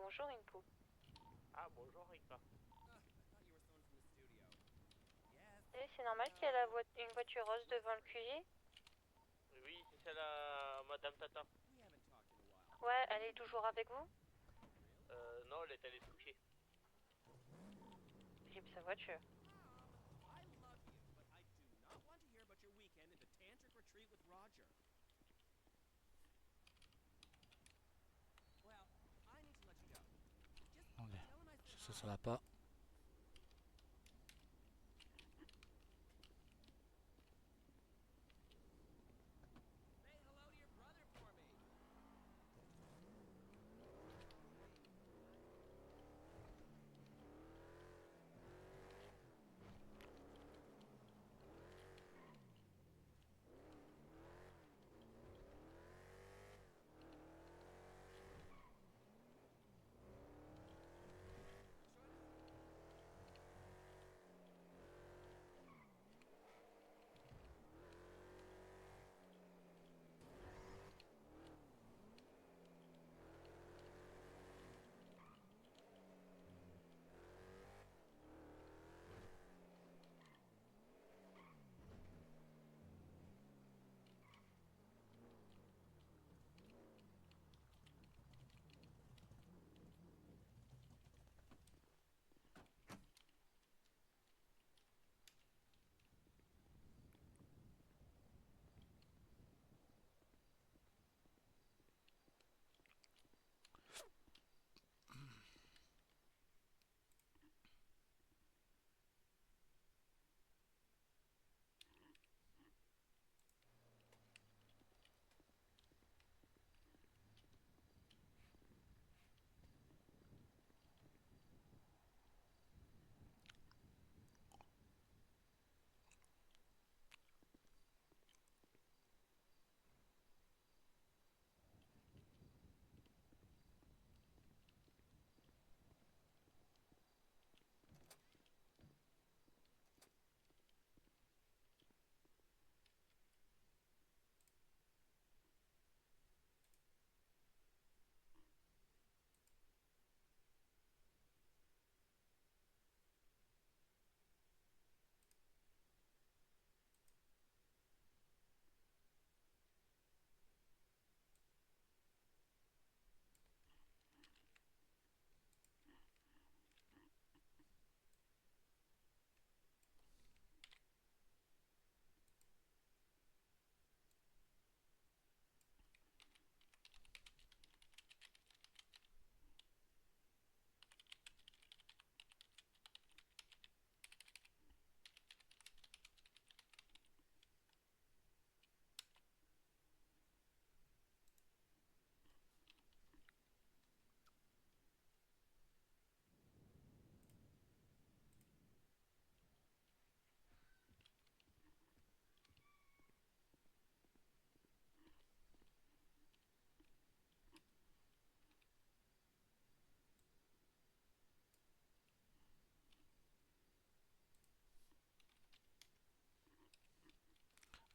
Bonjour Inpo. Ah, bonjour Rika. Eh, c'est normal qu'il y ait une voiture rose devant le QG? Oui, c'est celle à Madame Tata. Ouais, elle est toujours avec vous? Non, elle est allée se coucher. J'ai sa voiture. Attendez, ça va pas.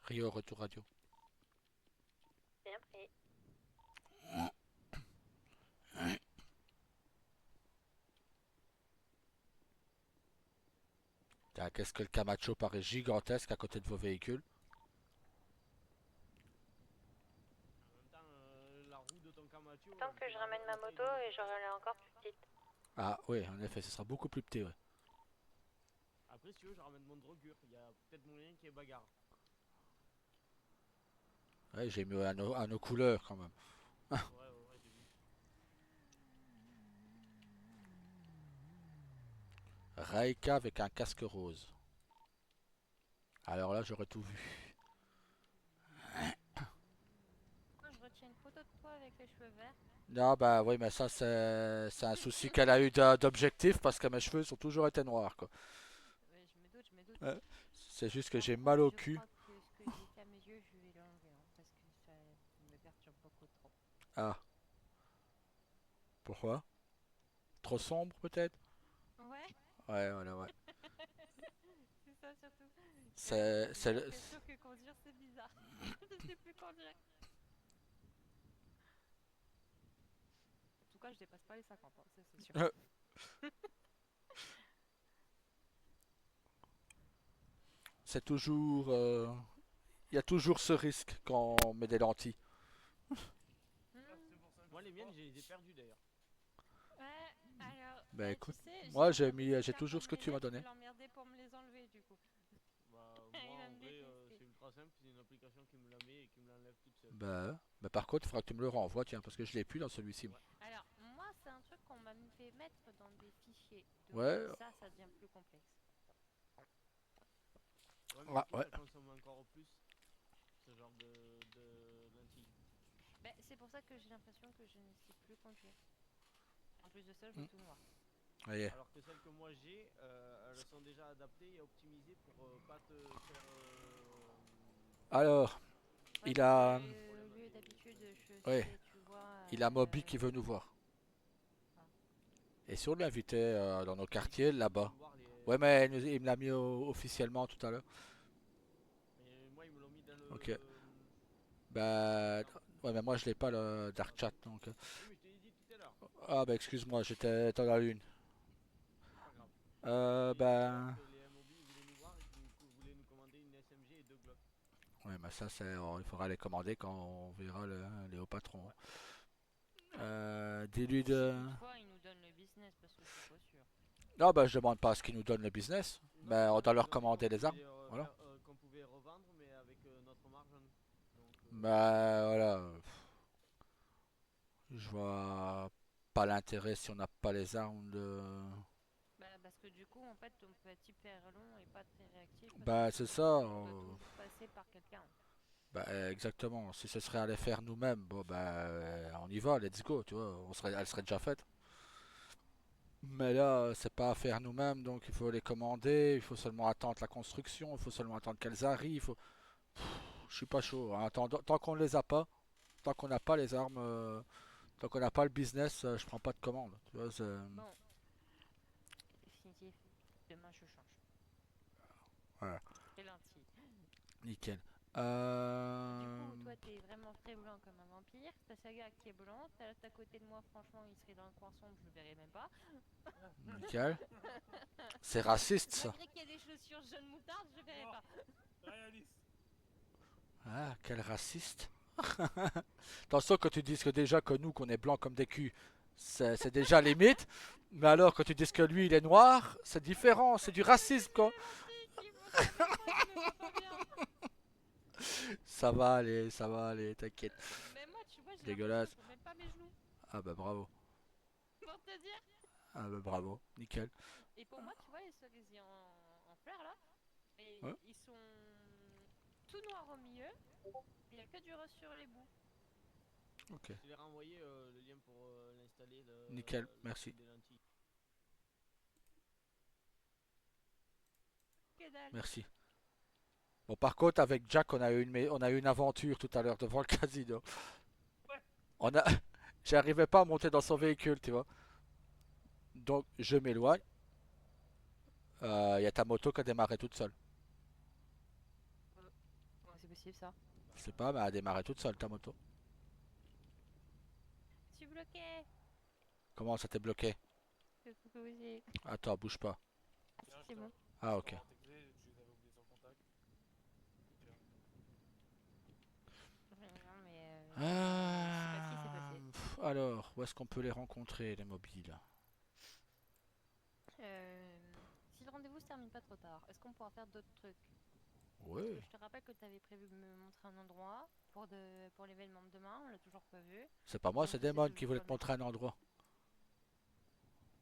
Rio, retour radio. Bien pris. Qu'est-ce que le Camacho paraît gigantesque à côté de vos véhicules. En même temps, la roue de ton Camacho, Tant elle que fait je ramène ma la taille moto de et notre j'aurai poste. elle encore plus petite. Ah oui, en effet, ce sera beaucoup plus petit, ouais. Après, si tu veux, je ramène mon drogueur. Il y a peut-être moyen qu'il y ait bagarre. Ouais, j'ai mis à nos couleurs quand même. Ouais, ouais, ouais, j'ai vu. Raika avec un casque rose. Alors là, j'aurais tout vu. Moi, je retiens une photo de toi avec les cheveux verts. Non, bah oui, mais ça, c'est un souci qu'elle a eu d'objectif parce que mes cheveux sont toujours été noirs, quoi. Ouais, je me doute. Ouais. C'est juste que Par j'ai mal contre, au je cul. crois que ce que j'ai fait à mes yeux, je vais l'enlever hein, parce que ça me perturbe beaucoup trop. Ah, pourquoi? Trop sombre, peut-être? Ouais, Ouais, voilà, ouais. c'est ça surtout. C'est, J'ai c'est l'impression que conduire c'est bizarre. Je sais plus conduire. cas, je dépasse pas les 50 ans, ça c'est sûr. C'est toujours... Il y a toujours ce risque quand on met des lentilles. Moi, les miennes, je les ai perdues d'ailleurs. Ouais, alors, Bah tu écoute, sais, j'ai moi un pote qui j'ai perd toujours pour ce me que les tu m'as mettre, je vais donné. l'emmerder pour me les enlever du coup. Bah, Il moi, va en me vrai, détester. c'est ultra simple. C'est une application qui me la met et qui me l'enlève toute seule. Bah par contre, il faudra que tu me le renvoies, tiens, parce que je l'ai plus dans celui-ci. Ouais. Alors, moi, c'est un truc qu'on m'a fait mettre dans des fichiers. Donc, Ouais, ça devient plus complexe. Ouais, mais du ah, coup, ouais. ça consomme encore plus ce genre de lentilles. Ben, c'est pour ça que j'ai l'impression que je ne sais plus conduire. En plus de ça, je vois Mm. tout noir. Voyez. Alors que celles que moi j'ai, elles sont déjà adaptées et optimisées pour pas te faire Alors, Ouais, il parce que a... au problème lieu avec d'habitude, je Ouais, sais, tu vois. il a Moby qui veut nous voir. Ah. Et si on l'invitait dans nos Mais quartiers, ils veulent là-bas. nous voir Ouais, les. mais il me l'a mis officiellement tout à l'heure. Mais moi, ils me l'ont mis dans Ok. le. Dans Bah... l'exemple. Ouais, mais moi je l'ai pas le Dans Dark la Chat, fiche. donc... Oui, mais je te l'ai dit tout à l'heure. Ah bah excuse-moi, j'étais dans la lune. C'est pas grave. Et en fait, Bah... les MOB ils voulaient nous voir et qu'ils voulaient nous commander une SMG et deux Glock. Ouais, mais ça, c'est... il faudra les commander quand on verra les hauts patrons. Ouais. Dis-lui Si de... toutefois, ils nous donnent le business, parce que je suis pas sûr. Non, bah je demande pas à ce qu'ils nous donnent le business. Non, Mais mais on moi, doit ils leur nous ont dit qu'on commander les pouvait armes. les Voilà. qu'on pouvait revendre, mais avec notre marge à nous. Donc, Bah voilà. Je vois pas l'intérêt si on n'a pas les armes de... Bah, parce que du coup, en fait, on peut être hyper long et pas très réactif parce que Bah c'est ça. on doit toujours passer par quelqu'un. Bah exactement. Si ce serait à les faire nous-mêmes, bon bah on y va, let's go, tu vois. Elle serait déjà faite. Mais là, c'est pas à faire nous-mêmes, donc il faut les commander, il faut seulement attendre la construction, il faut seulement attendre qu'elles arrivent. Je suis pas chaud, hein. Tant qu'on les a pas, tant qu'on n'a pas les armes, tant qu'on n'a pas le business, je prends pas de commande. Tu vois, Bon, définitif. Demain, je change. voilà, C'est lentilles. nickel. Du coup, toi, t'es vraiment très blanc comme un vampire. T'as Saga qui est blanc. T'as l'autre à côté de moi, franchement, il serait dans le coin sombre, je le verrais même pas. Nickel. C'est raciste ça. Malgré qu'il y a des chaussures jaune moutarde, je le verrais pas. réaliste. Ah, quel raciste. Attention quand tu dises que déjà que nous, qu'on est blanc comme des culs, c'est déjà limite. Mais alors quand tu dis que lui, il est noir, c'est différent, c'est du racisme quoi. C'est gentil, faut savoir, moi, je me vois pas bien. Ça va aller, t'inquiète. Mais moi, tu vois, j'ai l'impression que Dégueulasse. je vois même pas mes genoux. Ah bah bravo. Pour te dire. Ah bah bravo, nickel. Et pour moi, tu vois, les cerisiers en fleurs là, et Ouais, ils sont tout noirs au milieu. Il n'y a que du rose sur les bouts. ok. Je t'ai renvoyé le lien pour l'installer, Nickel, le truc merci. des lentilles. Que dalle. Merci. Bon par contre avec Jack on a eu une aventure tout à l'heure devant le casino. On a J'arrivais pas à monter dans son véhicule, tu vois. Donc je m'éloigne. Il y a ta moto qui a démarré toute seule. Comment c'est possible ça? Je sais pas, mais elle a démarré toute seule ta moto. Je suis bloqué. Comment ça t'est bloqué? Le coucou aussi. Attends, bouge pas. C'est bon. Ah ok. Non, mais c'est passé, c'est Ah, passé. alors, où est-ce qu'on peut les rencontrer, les mobiles? Si le rendez-vous se termine pas trop tard, est-ce qu'on pourra faire d'autres trucs? Parce que Ouais. je te rappelle que tu avais prévu de me montrer un endroit pour l'événement de demain, on l'a toujours pas vu. C'est pas moi, Donc c'est je sais Damon qui toujours voulait pas te le mettre. montrer un endroit.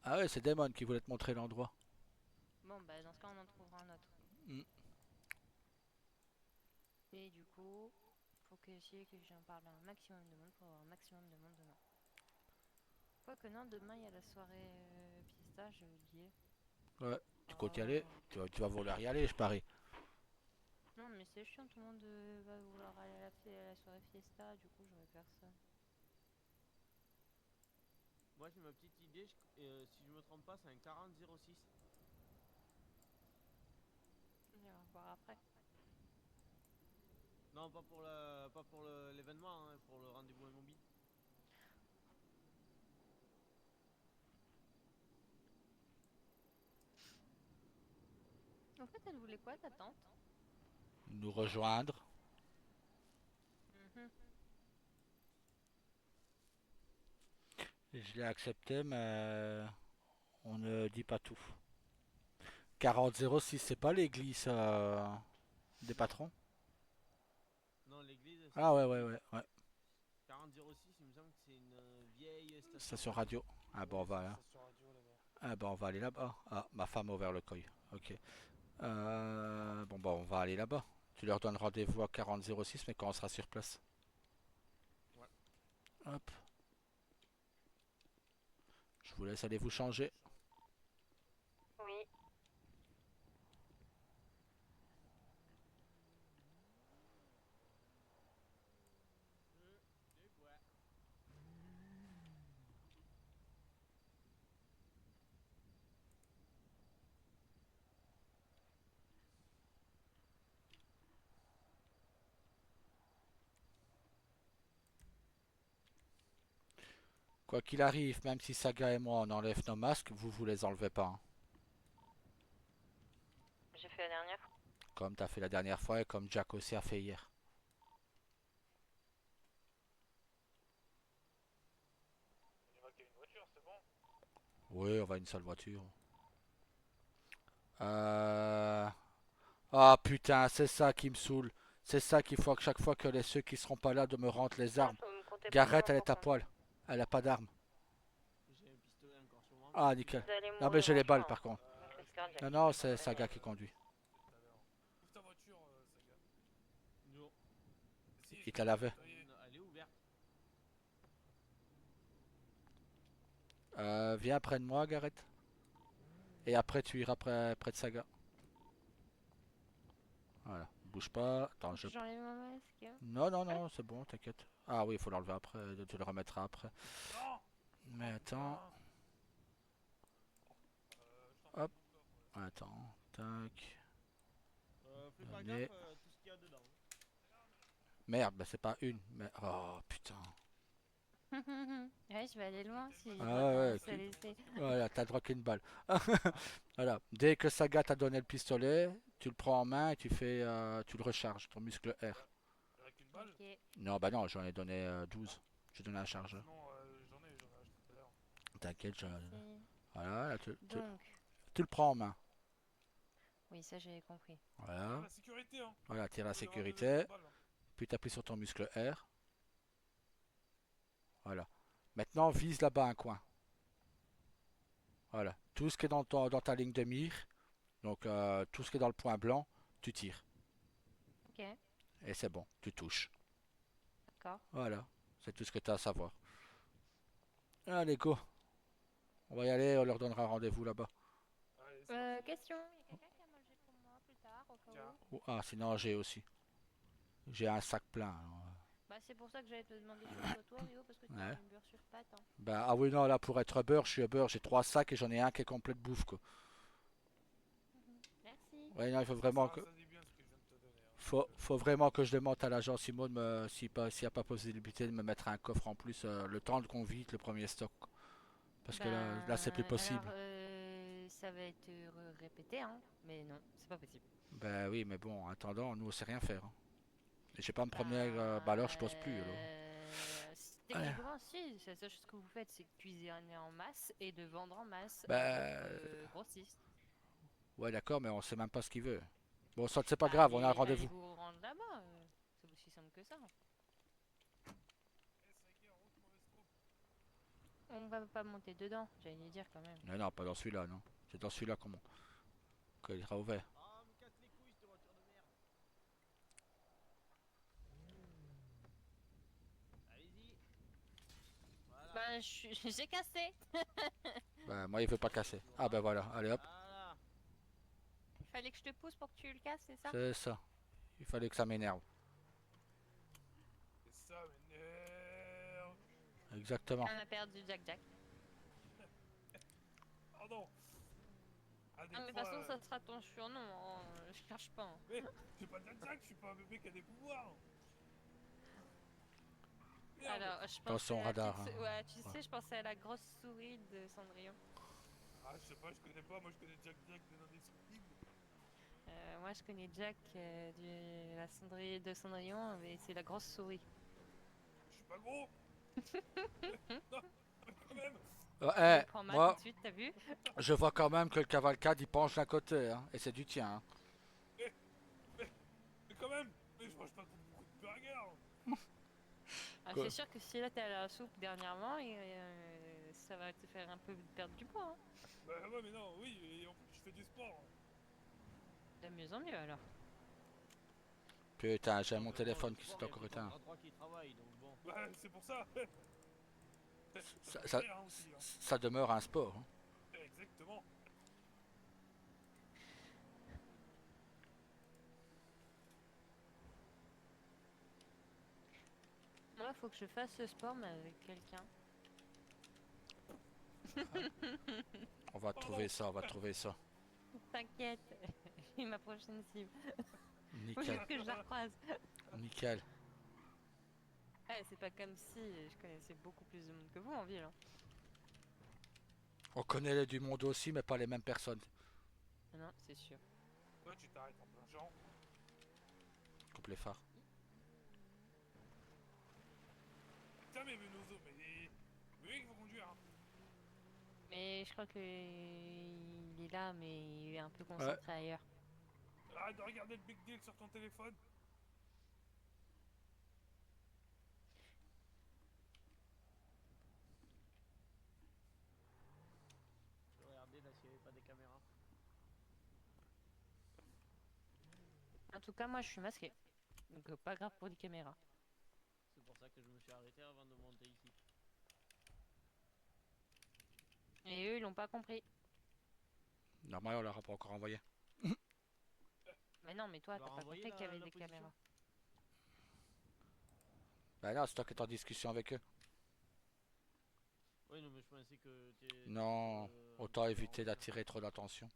Ah ouais, c'est Damon qui voulait te montrer l'endroit. Bon, bah dans ce cas, on en trouvera un autre. Hmm. Et du coup, faut que j'en parle à un maximum de monde pour avoir un maximum de monde demain. Quoique non, demain il y a la soirée Fiesta, j'ai oublié. Ouais, tu comptes y aller? Oh. Tu vas vouloir y aller, je parie. Non, mais c'est chiant, tout le monde va vouloir aller à la soirée Fiesta, du coup j'aurai personne. Moi, j'ai ma petite idée. Si je me trompe pas, c'est un 4006. On ira voir après. Non, pas pour l'événement, hein, pour le rendez-vous mobile. fait, elle voulait quoi, ta tante? Nous rejoindre. Mhm. Je l'ai accepté, mais on ne dit pas tout. 4006, c'est pas l'église des patrons? Non, l'église, c'est Ah chez ouais, le ouais, flic. ouais, ouais. 4006, il me semble que c'est une vieille station Station radio. radio. Ah bah on Ouais, va c'est une là. station radio là-bas. Ah bah on va aller là-bas. Ah, ma femme a ouvert le coil. Ok. Bon bah on va aller là-bas. Tu leur donnes rendez-vous à 4006, mais quand on sera sur place. Ouais. Hop. Je vous laisse aller vous changer. Oui. Je vois. Quoi qu'il arrive, même si Saga et moi on enlève nos masques, vous les enlevez pas, hein. J'ai fait la dernière fois. Comme t'as fait la dernière fois et comme Jack aussi a fait hier. On ira qu'il y a une voiture, c'est bon. Oui, on va une seule voiture. Euh... Ah putain, c'est ça qui me saoule. C'est ça qu'il faut que chaque fois que ceux qui seront pas là de me rendre les Ah, armes. faut me compter pour Garrett, moi elle est pour à ça. poil. Elle a pas d'armes. J'ai un pistolet encore sur moi, mais Ah, je suis nickel. Vous allez Non, mais mourir j'ai en les balles chemin, par hein. contre. Une crise cardiaque. Non, non, c'est Saga qui conduit. Tout à l'heure. Ouvre ta voiture, Saga. Non. Si, Il te l'avait. Elle est ouverte. Viens près de moi, Garrett. Et après, tu iras près de Saga. Voilà. Bouge pas. Attends, je... J'enlève mon masque. Non, non, non, c'est bon, t'inquiète. Ah oui, il faut l'enlever après. Tu le remettras après. Non. Mais attends. Putain. Je t'en prie, Hop. mon coffre, ouais. Attends. Tac. Fais pas Allez. gaffe, tout ce qu'il y a dedans. Merde, bah c'est pas une. Mais... Oh putain. Ouais, je vais aller loin si je Ah dois ouais, commencer à laisser. voilà, t'as droit qu'une balle. Voilà. Dès que Saga t'a donné le pistolet, tu le prends en main et tu le recharges, ton muscle R. Avec une balle. Ok. Non, bah non, j'en ai donné 12. J'ai donné un chargeur. Sinon, j'en ai acheté tout à l'heure. T'inquiète, Merci. voilà, là, Donc, tu le prends en main. oui, ça j'avais compris. Voilà, La sécurité, hein. voilà, tire la Faut lui rendre sécurité. une balle, hein. Puis t'appuies sur ton muscle R. Voilà. Maintenant, vise là-bas un coin. Voilà. Tout ce qui est dans ta ligne de mire, donc tout ce qui est dans le point blanc, tu tires. Ok, Et c'est bon, tu touches. d'accord. Voilà, c'est tout ce que tu as à savoir. Allez, go. On va y aller, on leur donnera rendez-vous là-bas. Allez, c'est parti. Question, il y a quelqu'un qui a mangé pour moi plus tard, au cas Tiens. où? Ah, sinon j'ai aussi. J'ai un sac plein, alors. Bah, c'est pour ça que j'allais te demander sur le trottoir, Rio, parce que tu Ouais. as une beurre sur pâte, hein. Ben, ah oui, non, là, pour être beurre, je suis beurre. J'ai 3 sacs et j'en ai un qui est complet de bouffe, quoi. Merci. Ouais, non, il faut vraiment que... Ça dit bien ce que je viens de te donner, hein. Faut vraiment que je demande à l'agent Simone s'il n'y a pas possibilité de me mettre un coffre en plus le temps qu'on vide le premier stock. Parce que là c'est plus possible. Alors, ça va être répété, hein, mais non, c'est pas possible. Ben oui, mais bon, en attendant, nous on sait rien faire, hein. Et j'ai pas me promener, bah alors je pose plus, alors. Techniquement, si, la seule chose que vous faites, c'est de cuisiner en masse et de vendre en masse Bah, à d'autres grossistes. Ouais, d'accord, mais on sait même pas ce qu'il veut. Bon, ça c'est pas grave, on a un Allez rendez-vous. vous rendre là-bas, c'est aussi simple que ça. Eh, Saga, route mauvaise troupe. On va pas monter dedans, j'allais dire quand même. Non, non, pas dans celui-là, non. C'est dans celui-là qu'il sera ouvert. Ah, me casse les couilles, cette voiture de merde. Allez-y. Voilà. Bah, j'ai cassé. Ben moi il veut pas casser. Ah ben voilà, allez hop, Voilà. Il fallait que je te pousse pour que tu le casses, c'est ça? c'est ça. Il fallait que ça m'énerve. Et ça m'énerve. Exactement. On a perdu Jack Jack. Pardon. Ah, des Non, mais de fois, toute façon, ça sera ton surnom, hein, je cherche pas, hein. Mais, je suis pas Jack Jack, je suis pas un bébé qui a des pouvoirs. Merde. Alors, je Attention pensais à la radar, petite hein. ouais, tu sais, je pensais à la grosse souris de Cendrillon. Ah, je sais pas, je connais pas, moi je connais Jack Jack de l'indestructible. Moi, je connais Jack la cendrier de Cendrillon, mais c'est la grosse souris. Je suis pas gros. Non, quand même. Je Eh, le prends mal tout moi, de suite, t'as vu? je vois quand même que le cavalcade il penche d'un côté, hein, et c'est du tien. Hein. Mais, mais quand même. Mais je mange pas beaucoup de burgers. Ah, Quoi? c'est sûr que si là t'es à la soupe dernièrement, ça va te faire un peu perdre du poids. Hein. Bah ouais, mais non, oui, et en plus je fais du sport. De mieux en mieux alors. Putain, j'ai Non, mon mais bon, le téléphone qui sport, s'est il y a encore que ton éteint. bras droit qui travaille, donc bon. Bah c'est pour ça. Ça Ça, fait ça, plaisir hein, aussi. Hein. ça demeure un sport. Hein. Exactement. Moi, faut que je fasse ce sport, mais avec quelqu'un. On va Pardon. trouver ça, on va trouver ça. T'inquiète, j'ai ma prochaine cible. Faut Nickel, juste que je la recroise. nickel. Eh, c'est pas comme si je connaissais beaucoup plus de monde que vous en ville. Hein. On connaît du monde aussi, mais pas les mêmes personnes. Non, c'est sûr. Toi tu t'arrêtes en plein champ. Coupe les phares. Putain mais Benozo, mais lui qui faut conduire. Hein. Mais je crois que il est là, mais il est un peu Ouais. concentré ailleurs. Arrête de regarder le big deal sur ton téléphone. Je vais regarder là s'il n'y avait pas des caméras. En tout cas, moi, je suis masqué. Donc, pas grave pour les caméras. C'est pour ça que je me suis arrêté avant de monter ici. Et eux, ils l'ont pas compris. Normal, on leur a pas encore envoyé. Mais non, mais toi, Tu t'as leur as pas envoyé compris qu'il y avait la des position? caméras. Bah non, c'est toi qui es en discussion avec eux. Oui, non, mais je pensais que tu Non, autant éviter d'attirer trop d'attention.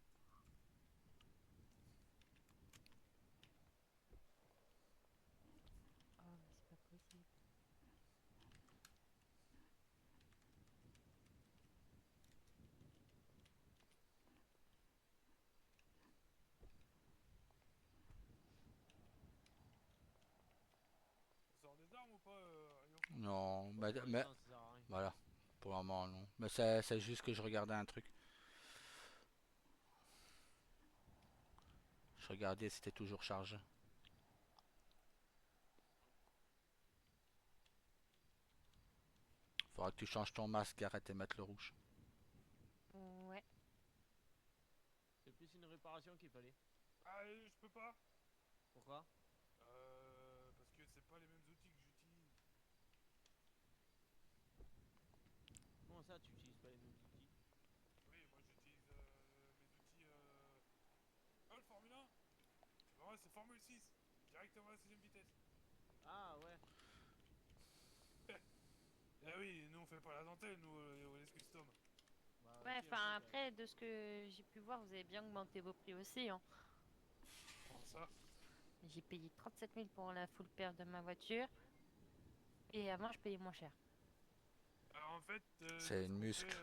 Oh, mais c'est pas possible. On sort des armes ou pas Rayon. Non, Pour mais l'instant, ça sert à rien. voilà. Pour le moment, non. Mais c'est juste que je regardais un truc. Je regardais si c'était toujours chargé. Faudra que tu changes ton masque, arrête et mettre le rouge. Ouais. C'est plus une réparation qu'il fallait. Ah je peux pas. Pourquoi? Parce que c'est pas les mêmes outils que j'utilise. Comment ça, tu utilises pas les mêmes outils? Oui, moi j'utilise mes outils. Ah, le Formule 1. Bah, ouais, c'est Formule 6. Directement à la 6ème vitesse. Ah ouais. Eh oui, nous on fait pas la dentelle, nous on laisse custom. Bah, Ouais, si, un enfin, peu, quand même. après, de ce que j'ai pu voir, vous avez bien augmenté vos prix aussi. Hein. Comment ça? J'ai payé 37 000 pour la full paire de ma voiture. Et avant, je payais moins cher. Alors en fait, C'est une muscle.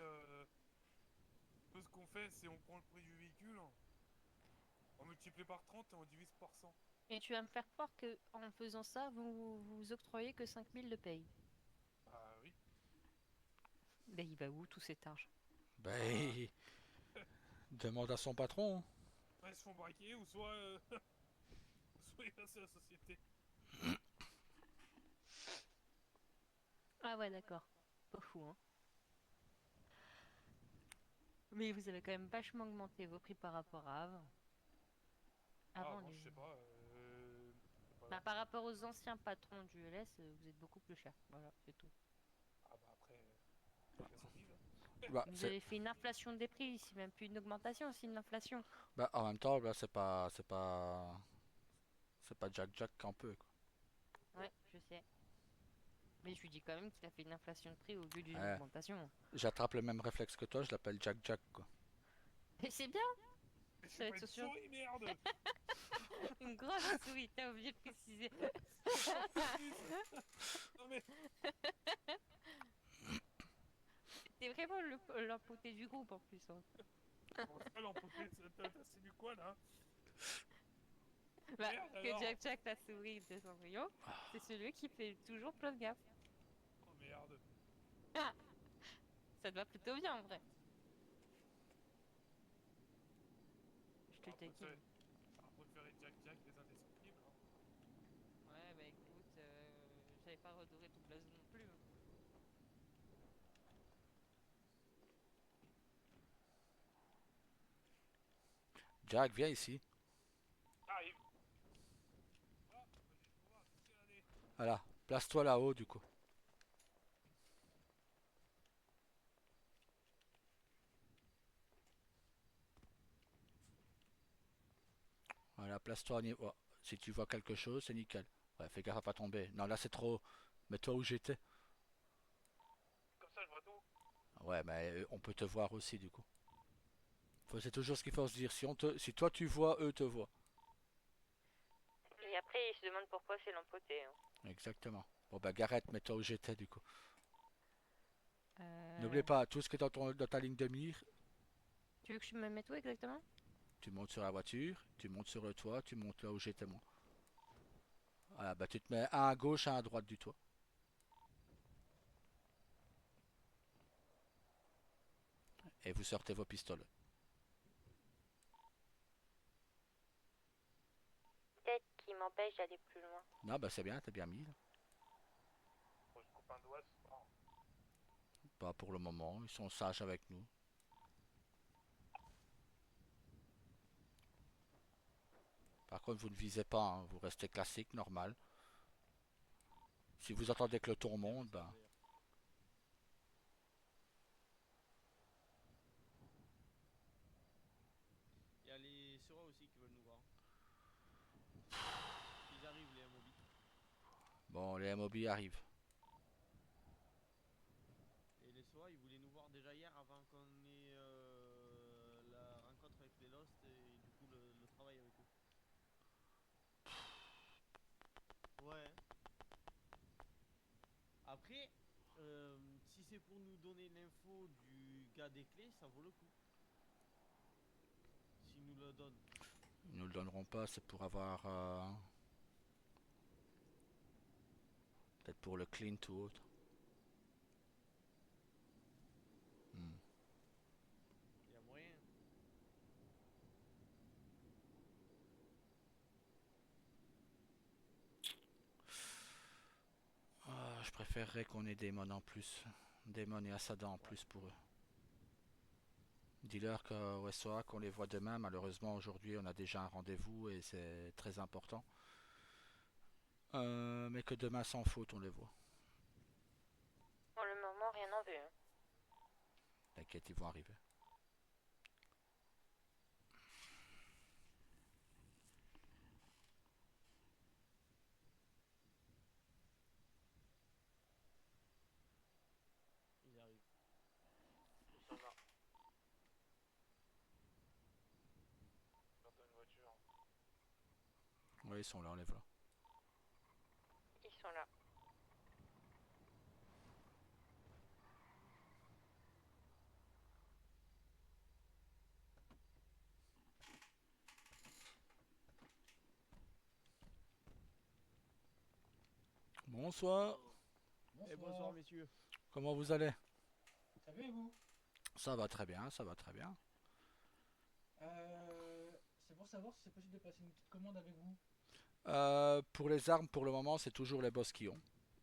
nous ce qu'on fait, c'est on prend le prix du véhicule, on multiplie par 30 et on divise par 100. Et tu vas me faire croire que en faisant ça, vous octroyez que 5 000 de paye. Ah oui. Ben, il va où tout cet argent? Ben, demande à son patron. Hein. Soit ils se font braquer, ou soit, soit ils passent à la société. Ah ouais, d'accord. Pas fou, hein. Mais vous avez quand même vachement augmenté vos prix par rapport à avant. Ah Avant, bon, je sais pas. C'est pas Bah, là. par rapport aux anciens patrons du LS, vous êtes beaucoup plus cher. Voilà, c'est tout. Ah bah après, chacun son bise. Bah, Vous avez fait une inflation des prix, c'est même plus une augmentation, c'est une inflation. bah, en même temps, là, c'est pas Jack Jack qu'un peu. Quoi. Ouais, je sais. Mais je lui dis quand même qu'il a fait une inflation de prix au lieu d'une Ouais. augmentation. J'attrape le même réflexe que toi, je l'appelle Jack Jack. Quoi. Et c'est bien, Mais je ça suis va pas être une sûr. souris, merde. Une grosse souris, t'as oublié de préciser. Non mais, T'es vraiment l'empoté du groupe en plus. Hein. comment ça l'empoter? C'est du quoi là? Bah, Merde, que alors. Jack la souris de Cendrillon, c'est celui qui fait toujours plein de gaffes. Oh merde. Ah, ça te va plutôt bien en vrai. Je te T'auras taquine. préféré Jack les indestructibles, hein. Ouais, bah écoute, j'avais pas redoré ton blason non plus, hein. Jack, viens ici. Arrive. Voilà, vas-y, faut voir, escalader. Voilà, place-toi là-haut du coup. Voilà, place-toi au niveau. Si tu vois quelque chose, c'est nickel. Ouais, fais gaffe à pas tomber. Non, là c'est trop haut. Mets-toi où j'étais. Comme ça, je vois tout. Ouais, mais on peut te voir aussi du coup. C'est toujours ce qu'il faut se dire. Si toi tu vois, eux te voient. Et après, il se demande pourquoi c'est l'empoté, hein. Exactement. Bon bah Gareth, mets-toi où j'étais du coup. N'oublie Euh... pas, tout ce qui est dans ta ligne de mire, Tu veux que je me mette où exactement? tu montes sur la voiture, tu montes sur le toit, tu montes là où j'étais moi. Voilà, bah tu te mets un à gauche, un à droite du toit. Et vous sortez vos pistolets. Peut-être qui m'empêche d'aller plus loin. Non, bah c'est bien, t'as bien mis là. Faut que je coupe un doigt, ce soir. Pas pour le moment, ils sont sages avec nous. Par contre, vous ne visez pas, hein, vous restez classique, normal. Si vous attendez que le tour Bien vu monte, ça bah. d'ailleurs. Il y a les Sura aussi qui veulent nous voir. Ils arrivent les MOB. Bon, les MOB arrivent. Et les Sura ils voulaient nous voir déjà hier avant qu'on ait la rencontre avec les Lost et du coup le travail avec eux. Ouais. Après, si c'est pour nous donner l'info du gars des clés, ça vaut le coup. S'ils nous le donnent. Ils nous le donneront pas, c'est pour avoir. Peut-être pour le clean ou autre. Hmm. Il y a moyen. Ah, je préférerais qu'on ait Daemon en plus. Daemon et Asada en Ouais. plus pour eux. Dis-leur qu'au SOA, on les voit demain. Malheureusement, aujourd'hui, on a déjà un rendez-vous et c'est très important. Mais que demain, sans faute, on les voit. Pour le moment, rien en vue, hein. T'inquiète, ils vont arriver. Ils arrivent. Ils sont là. Dans une voiture. Oui, ils sont là, on les voit. Ils sont là. Bonsoir. Et bonsoir Bonsoir, messieurs. Comment vous allez? ça va et vous? Ça va très bien, ça va très bien. C'est pour savoir si c'est possible de passer une petite commande avec vous. Pour les armes, pour le moment, c'est toujours les boss qui ont.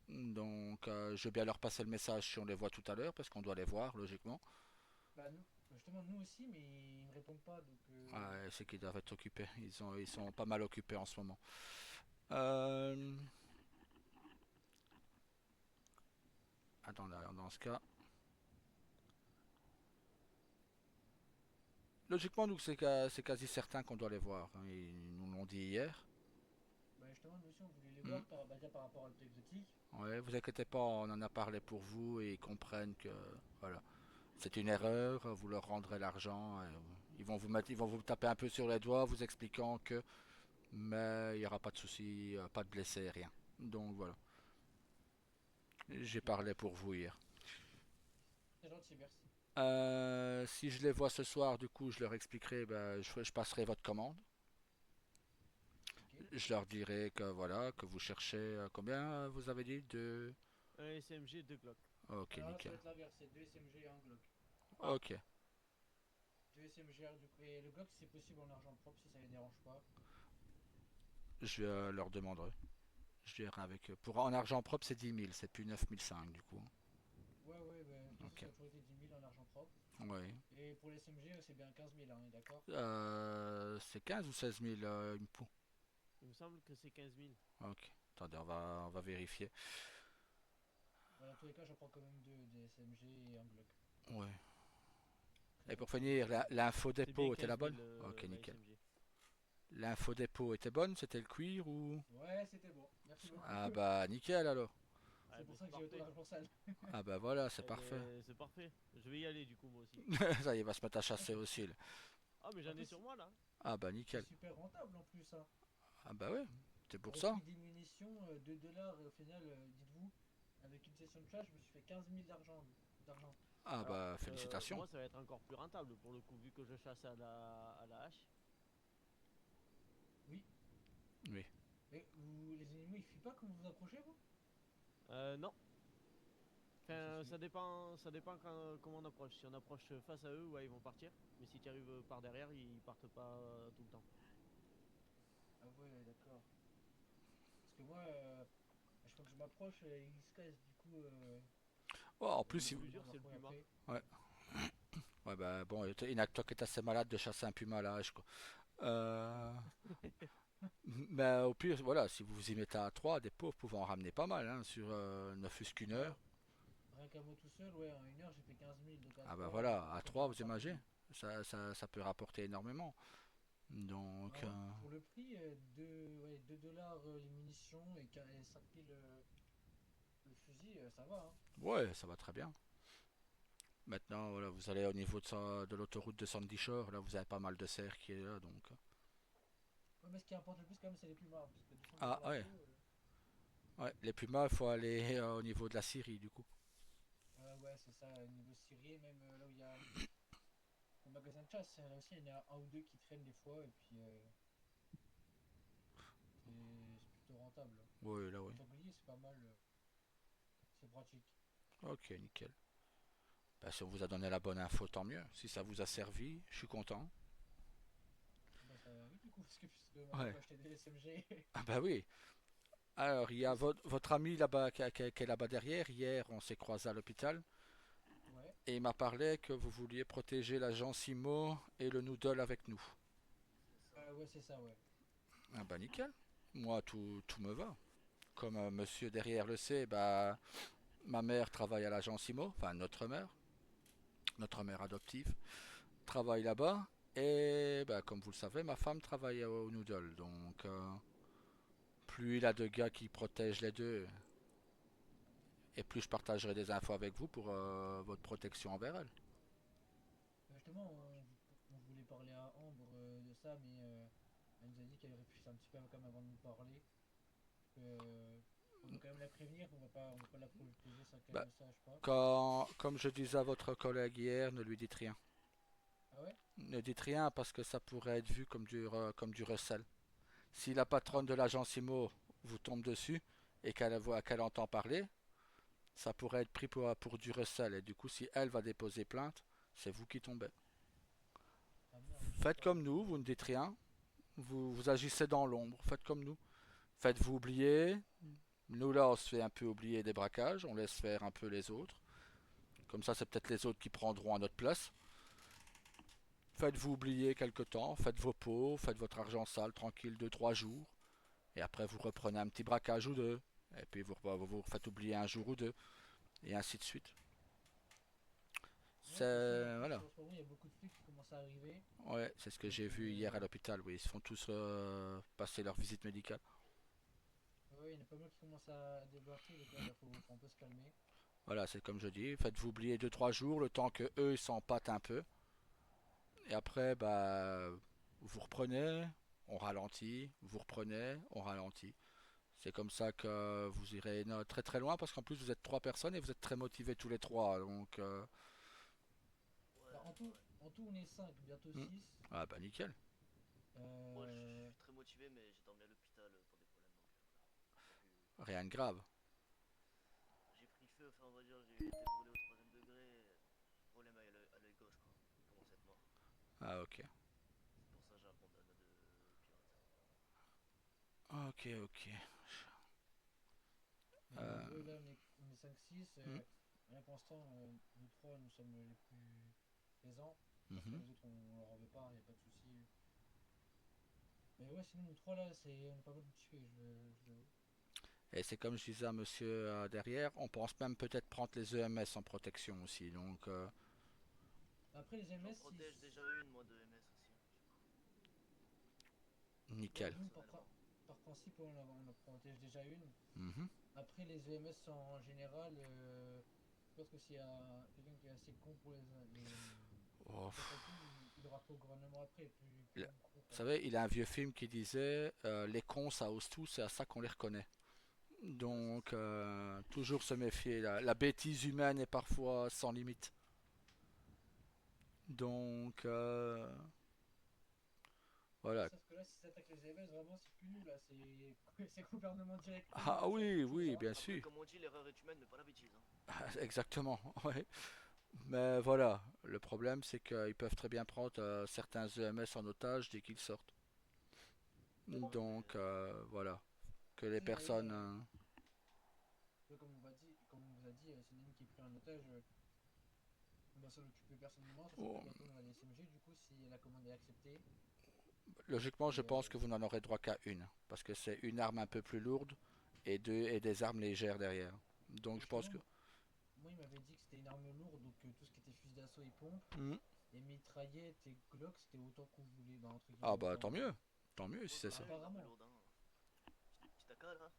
Donc, je vais bien leur passer le message si on les voit tout à l'heure, parce qu'on doit les voir, logiquement. Bah nous, justement nous aussi, mais ils me répondent pas, donc Ouais, c'est qu'ils doivent être occupés. Ils sont pas mal occupés en ce moment. Euh... Attends, dans ce cas. Logiquement, nous, c'est quasi certain qu'on doit les voir, hein. Ils nous l'ont dit hier. bah justement nous aussi on voulait les Hmm. voir déjà par rapport à l'auto exotique. Ouais, vous inquiétez pas, on en a parlé pour vous et ils comprennent que voilà, c'est une erreur. Vous leur rendrez l'argent. Ils vont vous taper un peu sur les doigts, vous expliquant que, mais il n'y aura pas de souci, pas de blessés, rien. Donc voilà, j'ai Super, parlé pour vous hier. c'est gentil, merci. Si je les vois ce soir, du coup, je leur expliquerai, ben, je passerai votre commande. Ok. Je leur dirai que voilà, que vous cherchez combien vous avez dit de. Un SMG, 2 Glock. Ok, Alors là, ça nickel. va être l'inverse, c'est 2 SMG et un Glock. Ok, 2 SMG et le Glock, si c'est possible en argent propre, si ça les dérange pas. je leur demanderai. Je dirai avec eux. Pour en argent propre, c'est 10 000, c'est plus 9 500 du coup. Ouais, ouais, bah, de toute façon, Ok, ça a toujours été 10 000 en argent propre. oui. Et pour les SMG, c'est bien 15 000, hein, on est d'accord? C'est 15 ou 16 000 une poux. Il me semble que c'est 15 000. Ok, attendez, on va vérifier. Bah, dans tous les cas, j'en prends quand même deux, des SMG et un Glock. Ouais. Après, Et pour faut voir finir, ce que c'est. l'info C'est bien dépôt était la 15 000 bonne? Ok, la nickel. SMG. L'info dépôt était bonne, c'était le cuir ou? Ouais, c'était bon. Merci beaucoup. Ah bah nickel alors. Ah, C'est bah, pour ça c'est que j'ai autant parfait. d'argent sale. Ah bah voilà, c'est Eh parfait. ben, c'est parfait. Je vais y aller du coup, moi aussi. Ça y est, il va se mettre à chasser aussi, là. Ah, mais En j'en ai plus, sur moi là. Ah bah c'est nickel. super rentable en plus, hein. Ah bah ouais, c'est pour Au ça. prix des munitions, 2 dollars au final, dites-vous, avec une session de chasse, je me suis fait 15 000 d'argent. Ah Alors, bah félicitations. moi, ça va être encore plus rentable pour le coup, vu que je chasse à la hache. Oui. Oui. Mais les animaux, ils fuient pas quand vous vous approchez, vous? Non. Ah, Enfin, ça dépend comment on approche. Si on approche face à eux, ouais, ils vont partir. Mais si tu arrives par derrière, ils partent pas tout le temps. Ah ouais, d'accord. Parce que moi, à chaque fois que je m'approche, ils se cassent, du coup, Oh, en Le plus, j'ai plus besoin dur, de c'est leur le courir puma. après. ouais. Ouais bah bon, Inactoc est assez malade de chasser un puma à la hache quoi. Euh, Mais au pire, voilà, si vous vous y mettez à 3, des pauvres pouvez en ramener pas mal, hein, sur ne fût-ce qu'une heure. Bah, rien qu'à moi tout seul, ouais, en 1 heure, j'ai fait 15 000, donc à Ah bah 3, voilà, à ça fait 3 vous rentable pour imaginez, nous. ça peut rapporter énormément. Donc, Ah ouais, pour le prix, 2 dollars les munitions et 5 000 le fusil, ça va, hein. ouais, ça va très bien. Maintenant, voilà, vous allez au niveau de l'autoroute de Sandy Shore, là vous avez pas mal de cerfs qui est là, donc. Ouais, mais ce qui importe le plus, quand même, c'est les plumards, parce que descendre du Ah ouais, plateau, ouais, les pumas, il faut aller au niveau de la Syrie, du coup. ouais, c'est ça, niveau Syrie, même là où il y a le magasin de chasse, là aussi, il y en a un ou deux qui traînent des fois, et puis c'est plutôt rentable. Ouais, là, En oui. sanglier, c'est pas mal, c'est pratique. Ok, nickel. Bah, si on vous a donné la bonne info, tant mieux. Si ça vous a servi, je suis content. Bah, ça, oui, du coup, parce que puisque maintenant, Ouais. faut acheter des SMG. Ah bah oui. Alors, il y a Aussi. votre ami là-bas qui est là-bas derrière. Hier, on s'est croisé à l'hôpital Ouais, et il m'a parlé que vous vouliez protéger la Gencimo et le Noodle avec nous. ouais, c'est ça, ouais. Ah bah nickel. Moi, tout me va. Comme monsieur derrière le sait, bah, ma mère travaille à la Gencimo, enfin notre mère adoptive, travaille là-bas. Et bah, comme vous le savez, ma femme travaille au Noodle. Donc, plus il a de gars qui protègent les deux, et plus je partagerai des infos avec vous pour votre protection envers elle. Justement, on voulait parler à Ambre de ça, mais elle nous a dit qu'elle réfléchissait un petit peu quand même avant de nous parler. On veut quand même la prévenir, on va pas la protéger sans qu'elle Bah, le sache pas. comme je disais à votre collègue hier, ne lui dites rien. Ah ouais? Ne dites rien parce que ça pourrait être vu comme du recel. Si la patronne Ah, de l'agence IMO vous tombe dessus et qu'elle entend parler, ça pourrait être pris pour du recel. Et du coup, si elle va déposer plainte, c'est vous qui tombez. ah merde, Faites d'accord, comme ok. nous, vous ne dites rien. Vous agissez dans l'ombre. Faites comme nous. Faites-vous oublier. Nous là, on se fait un peu oublier des braquages. On laisse faire un peu les autres. Comme ça, c'est peut-être les autres qui prendront à notre place. Faites-vous oublier quelque temps. Faites vos pots. Faites votre argent sale tranquille 2 3 jours. Et après, vous reprenez un petit braquage ou deux. Et puis vous faites oublier un jour ou deux. Et ainsi de suite. Ouais, c'est ça, en C'est. plus, Voilà. en ce moment, il y a beaucoup de flics qui commencent à arriver. Ouais, c'est ce que Donc, j'ai vu hier à l'hôpital. Oui, ils se font tous passer leur visite médicale. ouais, il y en a pas mal qui commencent à débarquer, donc là, faut un peu se calmer. Voilà, c'est comme je dis. Faites-vous oublier 2 3 jours le temps que eux ils s'empâtent un peu. Et après, bah, vous reprenez, on ralentit, vous reprenez, on ralentit. C'est comme ça que vous irez très très loin parce qu'en plus vous êtes 3 personnes et vous êtes très motivés tous les trois. Donc, Ouais, Bah, ouais. en tout, on est 5, bientôt hmm. 6. Ah bah nickel. Moi, je Euh, suis très motivé, mais j'ai dormi à l'hôpital Rien de grave. J'ai pris feu, enfin on va dire, j'ai été brûlé au 3ème degré. Problème à l'œil gauche quoi. Il commence à être noir. Ah, ok. C'est pour ça que j'abandonne de pirate. Ok, ok. Mais en gros, là, on est 5-6. Hmm. Là, pour l'instant, nous trois, nous sommes les plus présents. Après, Mhm. les autres, on leur en veut pas, y a pas de souci. Mais ouais, sinon, nous trois, là, on est pas mal motivés, je l'avoue. Et c'est comme je disais à monsieur derrière, on pense même peut-être prendre les EMS en protection aussi. Donc, Après, les J'en MS, protège déjà une moi de MS aussi. ouais, nickel. nous, Personnellement. par principe, on en protège déjà une. Mhm. Après, les EMS en général, je pense que s'il y a quelqu'un qui est assez con pour Oh, les calculs, il aura pas au gouvernement après, plus vous long que quoi. savez, il y a un vieux film qui disait les cons ça ose tout, c'est à ça qu'on les reconnaît. Donc, toujours se méfier. La bêtise humaine est parfois sans limite. Donc, Ouais, voilà. sauf que là, si ça attaque les EMS, vraiment, c'est plus nous, là, c'est gouvernement directement, Ah là, ça va oui, être chaud, oui, hein. bien Après sûr. comme on dit l'erreur est humaine mais pas la bêtise. Hein. Exactement. Ouais. Mais voilà, le problème c'est qu'ils peuvent très bien prendre certains EMS en otage dès qu'ils sortent. Ouais Donc, mais voilà. Que les Tu sais, d'ailleurs, personnes. ouais, comme on vous a dit, c'est Nani qui est pris en otage, on va s'en occuper personnellement, ça Oh, s'appelle bientôt dans la SMG, du coup, si la commande est acceptée. logiquement, je Et pense que vous n'en aurez droit qu'à une. Parce que c'est une arme un peu plus lourde et des armes légères derrière. Donc, je pense justement, que. moi, il m'avait dit que c'était une arme lourde, donc tout ce qui était fusil d'assaut et pompe, Hmm. et mitraillette et Glock, c'était autant qu'on voulait, bah, entre Ah guillemets, bah autant. tant mieux. Tant mieux si moi c'est j'en ça. ai une arme Apparemment. lourde. Hein. Petit AK là.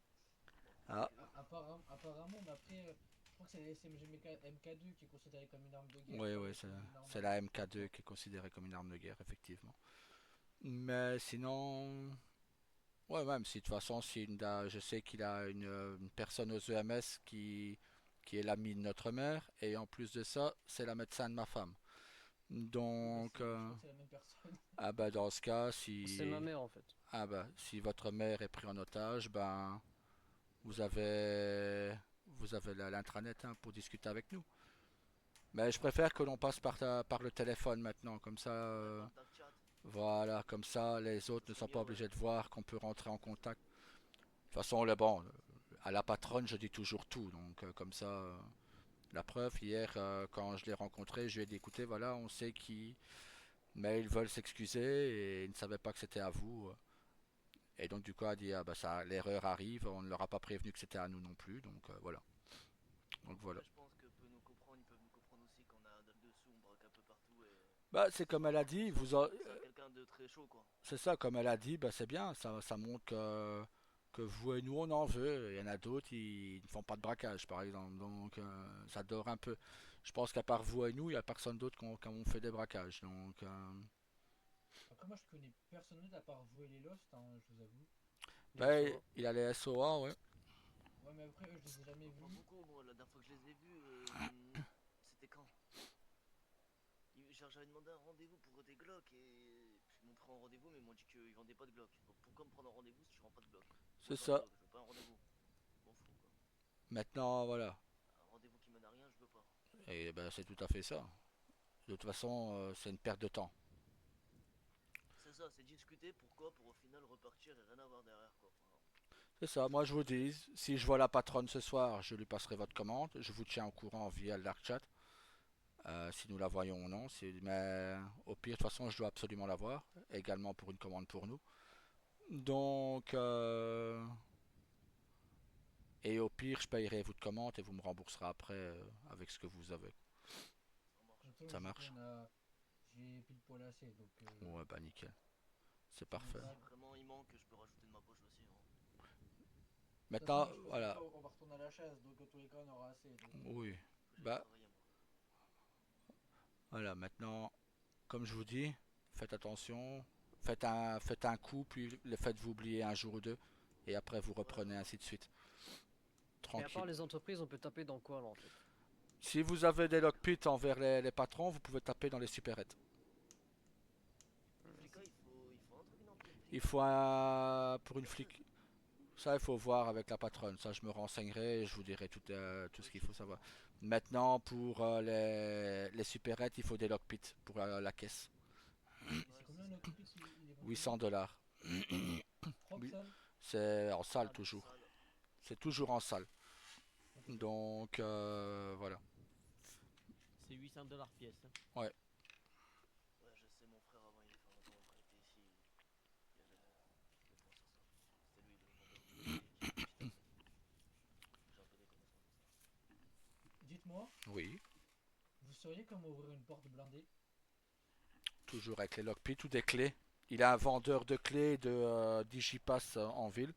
Bon, Ah, Apparemment, mais après, je crois que c'est la SMG MK2 qui est considérée comme une arme de guerre, oui, pas oui, la c'est SMG c'est normale. la MK2 qui est considérée comme une arme de guerre, effectivement. Mais sinon. Ouais, même si de toute façon, si je sais qu'il a une personne aux EMS qui est l'amie de notre mère, et en plus de ça, c'est la médecin de ma femme. Oui, bah, Donc, je crois que c'est la même personne. ah bah dans ce cas, C'est ma mère en fait. ah bah, si votre mère est prise en otage, ben vous avez, vous avez l'intranet hein, pour discuter avec nous. Mais je préfère que l'on passe par le téléphone maintenant, comme ça, Ouais par le dark chat. voilà, comme ça, les autres Ça ne serait sont pas mieux ouais. obligés de voir qu'on peut rentrer en contact. De toute façon, le bon, à la patronne, je dis toujours tout. Donc, comme ça, la preuve, hier, quand je l'ai rencontré, je lui ai dit écoutez, voilà, on sait qui. Mais ils veulent s'excuser et ils ne savaient pas que c'était à vous. Et donc, du coup, elle a dit ah bah ça, l'erreur arrive, on ne leur a pas prévenu que c'était à nous non plus. Donc, voilà. Bon, Donc, voilà. après je pense que ils peuvent nous comprendre aussi qu'on a dans le dessous, on braque un peu partout et Bah, c'est comme elle a on dit, sent, on sent quelqu'un de très chaud quoi. c'est ça, comme elle a dit, bah, c'est bien. Ça montre que vous et nous, on en veut. Il y en a d'autres, ils ne font pas de braquage, par exemple. Donc, ça dort un peu. Je pense qu'à part vous et nous, il n'y a personne d'autre qui ont fait des braquages. Donc, Après, moi, je connais personne d'autre à part vous et les Lost, hein, je vous avoue. Les ben, SOA. il a les SOA, ouais. Ouais, mais après, eux, je les ai jamais Pas vus. beaucoup, moi la dernière fois que je les ai vus, c'était quand j'avais demandé un rendez-vous pour des Glock et puis ils m'ont pris un rendez-vous mais ils m'ont dit qu'ils vendaient pas de Glock. Donc pourquoi me prendre un rendez-vous si tu vends pas de Glock? Moi C'est je vends des ça. Glock, je veux pas un rendez-vous. Je m'en fous quoi. Maintenant, voilà. Un rendez-vous qui mène à rien, je veux pas. Et ben, c'est tout à fait ça. De toute façon, c'est une perte de temps. C'est ça, c'est discuter pourquoi pour au final repartir et rien avoir derrière quoi. Enfin, C'est ça. Moi, je vous dis, si je vois la patronne ce soir, je lui passerai votre commande. Je vous tiens au courant via le dark chat. Si nous la voyons ou non. Mais au pire, de toute façon, je dois absolument la voir. Également pour une commande pour nous. Donc, et au pire, je payerai votre commande et vous me rembourserez après avec ce que vous avez. ça marche. Comme ça, Ça du coup, marche? j'ai pile poil assez, donc Ouais, bah nickel. C'est ça me parfait. va. Si vraiment il manque, je peux rajouter de ma poche aussi. Hein. De toute façon, Maintenant, je pense qu'après, voilà. on va retourner à la chasse, donc en tous les cas, on aura assez. Donc, Oui. Faut que j'aille Bah, travailler moi. voilà. Maintenant, comme je vous dis, faites attention. Faites un coup, puis le faites-vous oublier un jour ou deux. Et après, vous Ouais, reprenez bah, ainsi de suite. Et à part Tranquille. les entreprises, on peut taper dans quoi là en fait? Si vous avez des lockpits envers les patrons, vous pouvez taper dans les supérettes. les flics, il faut un truc non pour les Il flics. faut un... Pour une Quelque chose. flic... Ça, il faut voir avec la patronne. Ça, je me renseignerai et je vous dirai tout ce qu'il faut savoir. Maintenant, pour les supérettes, il faut des lockpits pour la caisse. C'est Ouais, combien c'est le ça. cockpit il est bon 800 $. Propre Oui, ça? c'est en Ah, salle mais toujours. ça, là. C'est toujours en salle. Ok. Donc, voilà. C'est 800 $ pièce. Hein. Ouais. Ouais, je sais, mon frère avant, il fait longtemps quand il était ici, il avait le point sur ça. C'était lui le vendeur de qui achetait en fait. J'ai un peu des connaissances de ça. Dites-moi, Oui. vous sauriez comment ouvrir une porte blindée? Toujours avec les lockpits ou des clés. Il a un vendeur de clés de Digipass en ville.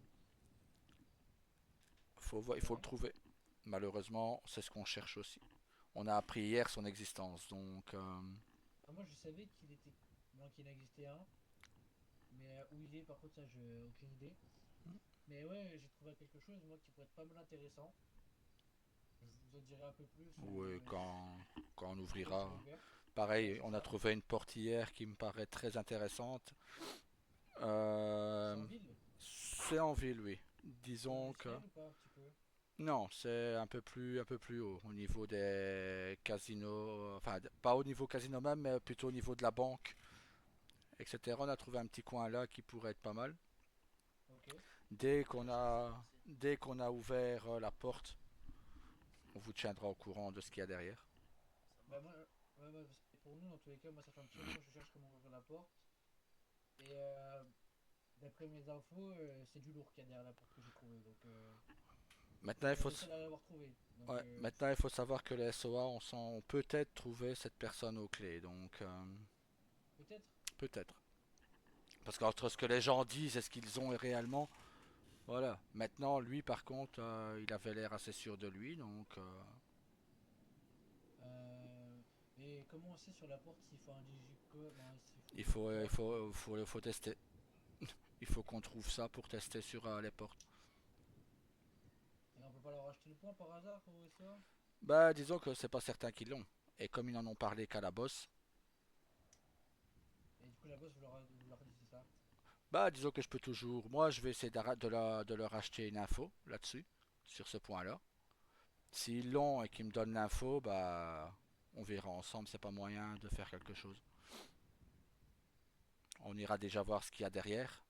Il faut le Ouais. trouver. Malheureusement, c'est ce qu'on cherche aussi. On a appris hier son existence, donc Ah, moi je savais qu'il était. Bon, qu'il en existait un, mais où il est, par contre, ça, j'ai aucune idée. Mais ouais, j'ai trouvé quelque chose, moi, qui pourrait être pas mal intéressant. Je vous en dirai un peu plus oui, quand on une fois qu'il ouvrira. sera ouvert. Ouais, Pareil, c'est on a ça. trouvé une porte hier qui me paraît très intéressante. C'est Euh, en ville? c'est en ville, oui. C'est Disons que industriel ou pas, un petit peu? non, c'est un peu plus haut au niveau des casinos. Enfin, pas au niveau casino même, mais plutôt au niveau de la banque, etc. On a trouvé un petit coin là qui pourrait être pas mal. Ok. Dès Ouais, qu'on ça c'est bien a, aussi. dès qu'on a ouvert la porte, on vous tiendra au courant de ce qu'il y a derrière. Ça Bah, marche. moi, ouais, parce que pour nous, dans tous les cas, moi, ça fait un petit moment que je cherche comment ouvrir la porte. Et d'après mes infos, c'est du lourd qu'il y a derrière la porte que j'ai trouvé. Donc, Maintenant, on est le seul à l'avoir trouvé. Donc, ouais, maintenant, il faut savoir que les SOA ont peut-être trouvé cette personne aux clés. Donc, peut-être. peut-être. Parce qu'entre ce que les gens disent et ce qu'ils ont réellement, voilà. Maintenant, lui, par contre, il avait l'air assez sûr de lui. Donc, Et comment on sait sur la porte s'il faut un digicode, non, s'il faut il un faut, il code ou... faut, faut tester. Il faut qu'on trouve ça pour tester sur les portes. Et on peut pas leur acheter le point par hasard au SOA? Bah, disons que c'est pas certains qui l'ont. Et comme ils n'en ont parlé qu'à la bosse, Et du coup, la boss, vous leur dites, c'est ça? bah, disons que je peux toujours. Moi, je vais essayer de leur acheter une info là-dessus, sur ce point-là. S'ils l'ont et qu'ils me donnent l'info, bah, on verra ensemble. C'est pas moyen de faire quelque chose. On ira déjà voir ce qu'il y a derrière.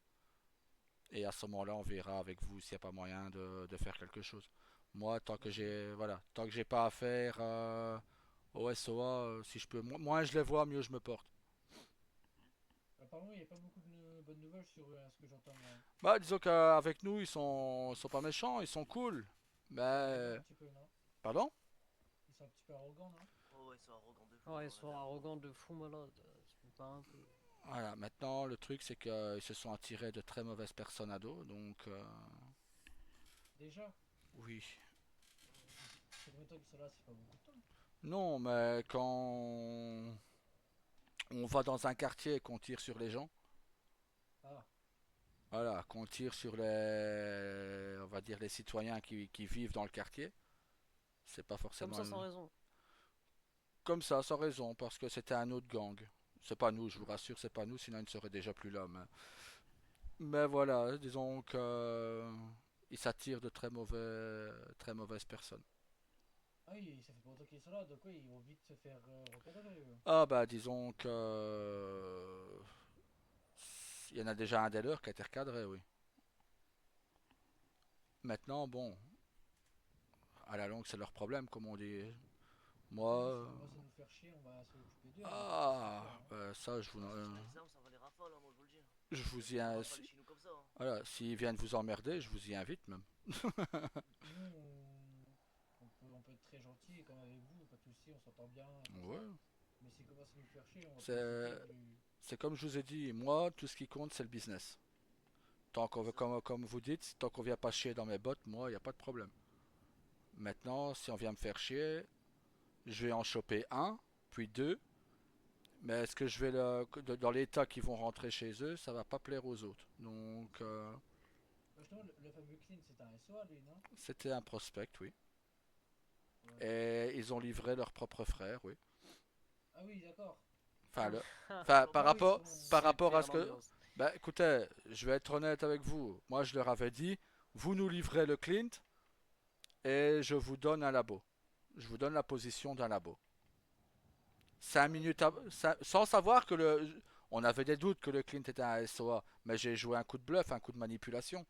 Et à ce moment-là, on verra avec vous s'il n'y a pas moyen de faire quelque chose. Moi, Parce que, tant que j'ai pas affaire au SOA, si je peux, moins je les vois, mieux je me porte. apparemment, il n'y a pas beaucoup de bonnes nouvelles sur ce que j'entends, moi. Bah, disons qu'avec nous, ils sont pas méchants, ils sont cool. Ils sont arrogants Mais, un petit peu, non? pardon? Ils sont un petit peu arrogants, non? Oh, ouais, ils sont arrogants de fou, Ouais, hein, ils on sont avait un moment. arrogants de fou malade. Ça me paraît un peu. Voilà, maintenant, le truc, c'est qu'ils se sont attirés de très mauvaises personnes à dos, donc, Déjà, oui. c'est combien de temps qu'ils sont là? C'est pas beaucoup de temps. Non, mais quand on va dans un quartier et qu'on tire sur les gens, Ah, voilà, qu'on tire sur les, on va dire les citoyens qui vivent dans le quartier, c'est pas Comme forcément ça, sans raison. comme ça, sans raison, parce que c'était un autre gang. C'est pas nous, je vous rassure, c'est pas nous, sinon ils ne seraient déjà plus là. Mais voilà, disons que ils s'attirent de très mauvaises personnes. ah oui, ça fait pas longtemps qu'ils sont là, donc oui, ils vont vite se faire recadrer, eux. Ah bah disons que il y en a déjà un des leurs qui a été recadré, oui. Maintenant, bon, à la longue, c'est leur problème, comme on dit. Ah oui, Moi, s'ils commencent à nous faire chier, on va s'occuper d'eux, hein, ça c'est ah, sûr, hein. ça, Ah, si tu fais ça, ça va les rafales, hein, moi je vous le dis. je Ça vous y, finira des rafales chez nous comme ça. Hein. voilà, s'ils viennent vous emmerder, je vous y invite même. Nous, on peut être très gentil, comme avec vous, pas de soucis, on s'entend bien, tout ça. Ouais, Mais s'ils commencent à nous faire chier, on va c'est, profiter du... c'est comme je vous ai dit, moi, tout ce qui compte, c'est le business. Tant qu'on veut, C'est ça. comme vous dites, tant qu'on vient pas chier dans mes bottes, moi, il n'y a pas de problème. Maintenant, si on vient me faire chier, je vais en choper un, puis deux, mais est-ce que je vais dans l'état qu'ils vont rentrer chez eux, ça va pas plaire aux autres. Donc, Justement, le fameux clean, c'est un SOA, lui, non? c'était un prospect, oui. Ouais. Et ils ont livré leur propre frère, oui. Ah oui, d'accord. Enfin, Ils enfin ont par pas Ah oui, ils rapport, sont... par rapport à Super ce que, l'ambiance. bah, écoutez, je vais être honnête avec vous. Moi, je leur avais dit, vous nous livrez le Clint et je vous donne un labo. Je vous donne la position d'un labo. 5 minutes sans savoir que on avait des doutes que le Clint était un SOA, mais j'ai joué un coup de bluff, un coup de manipulation.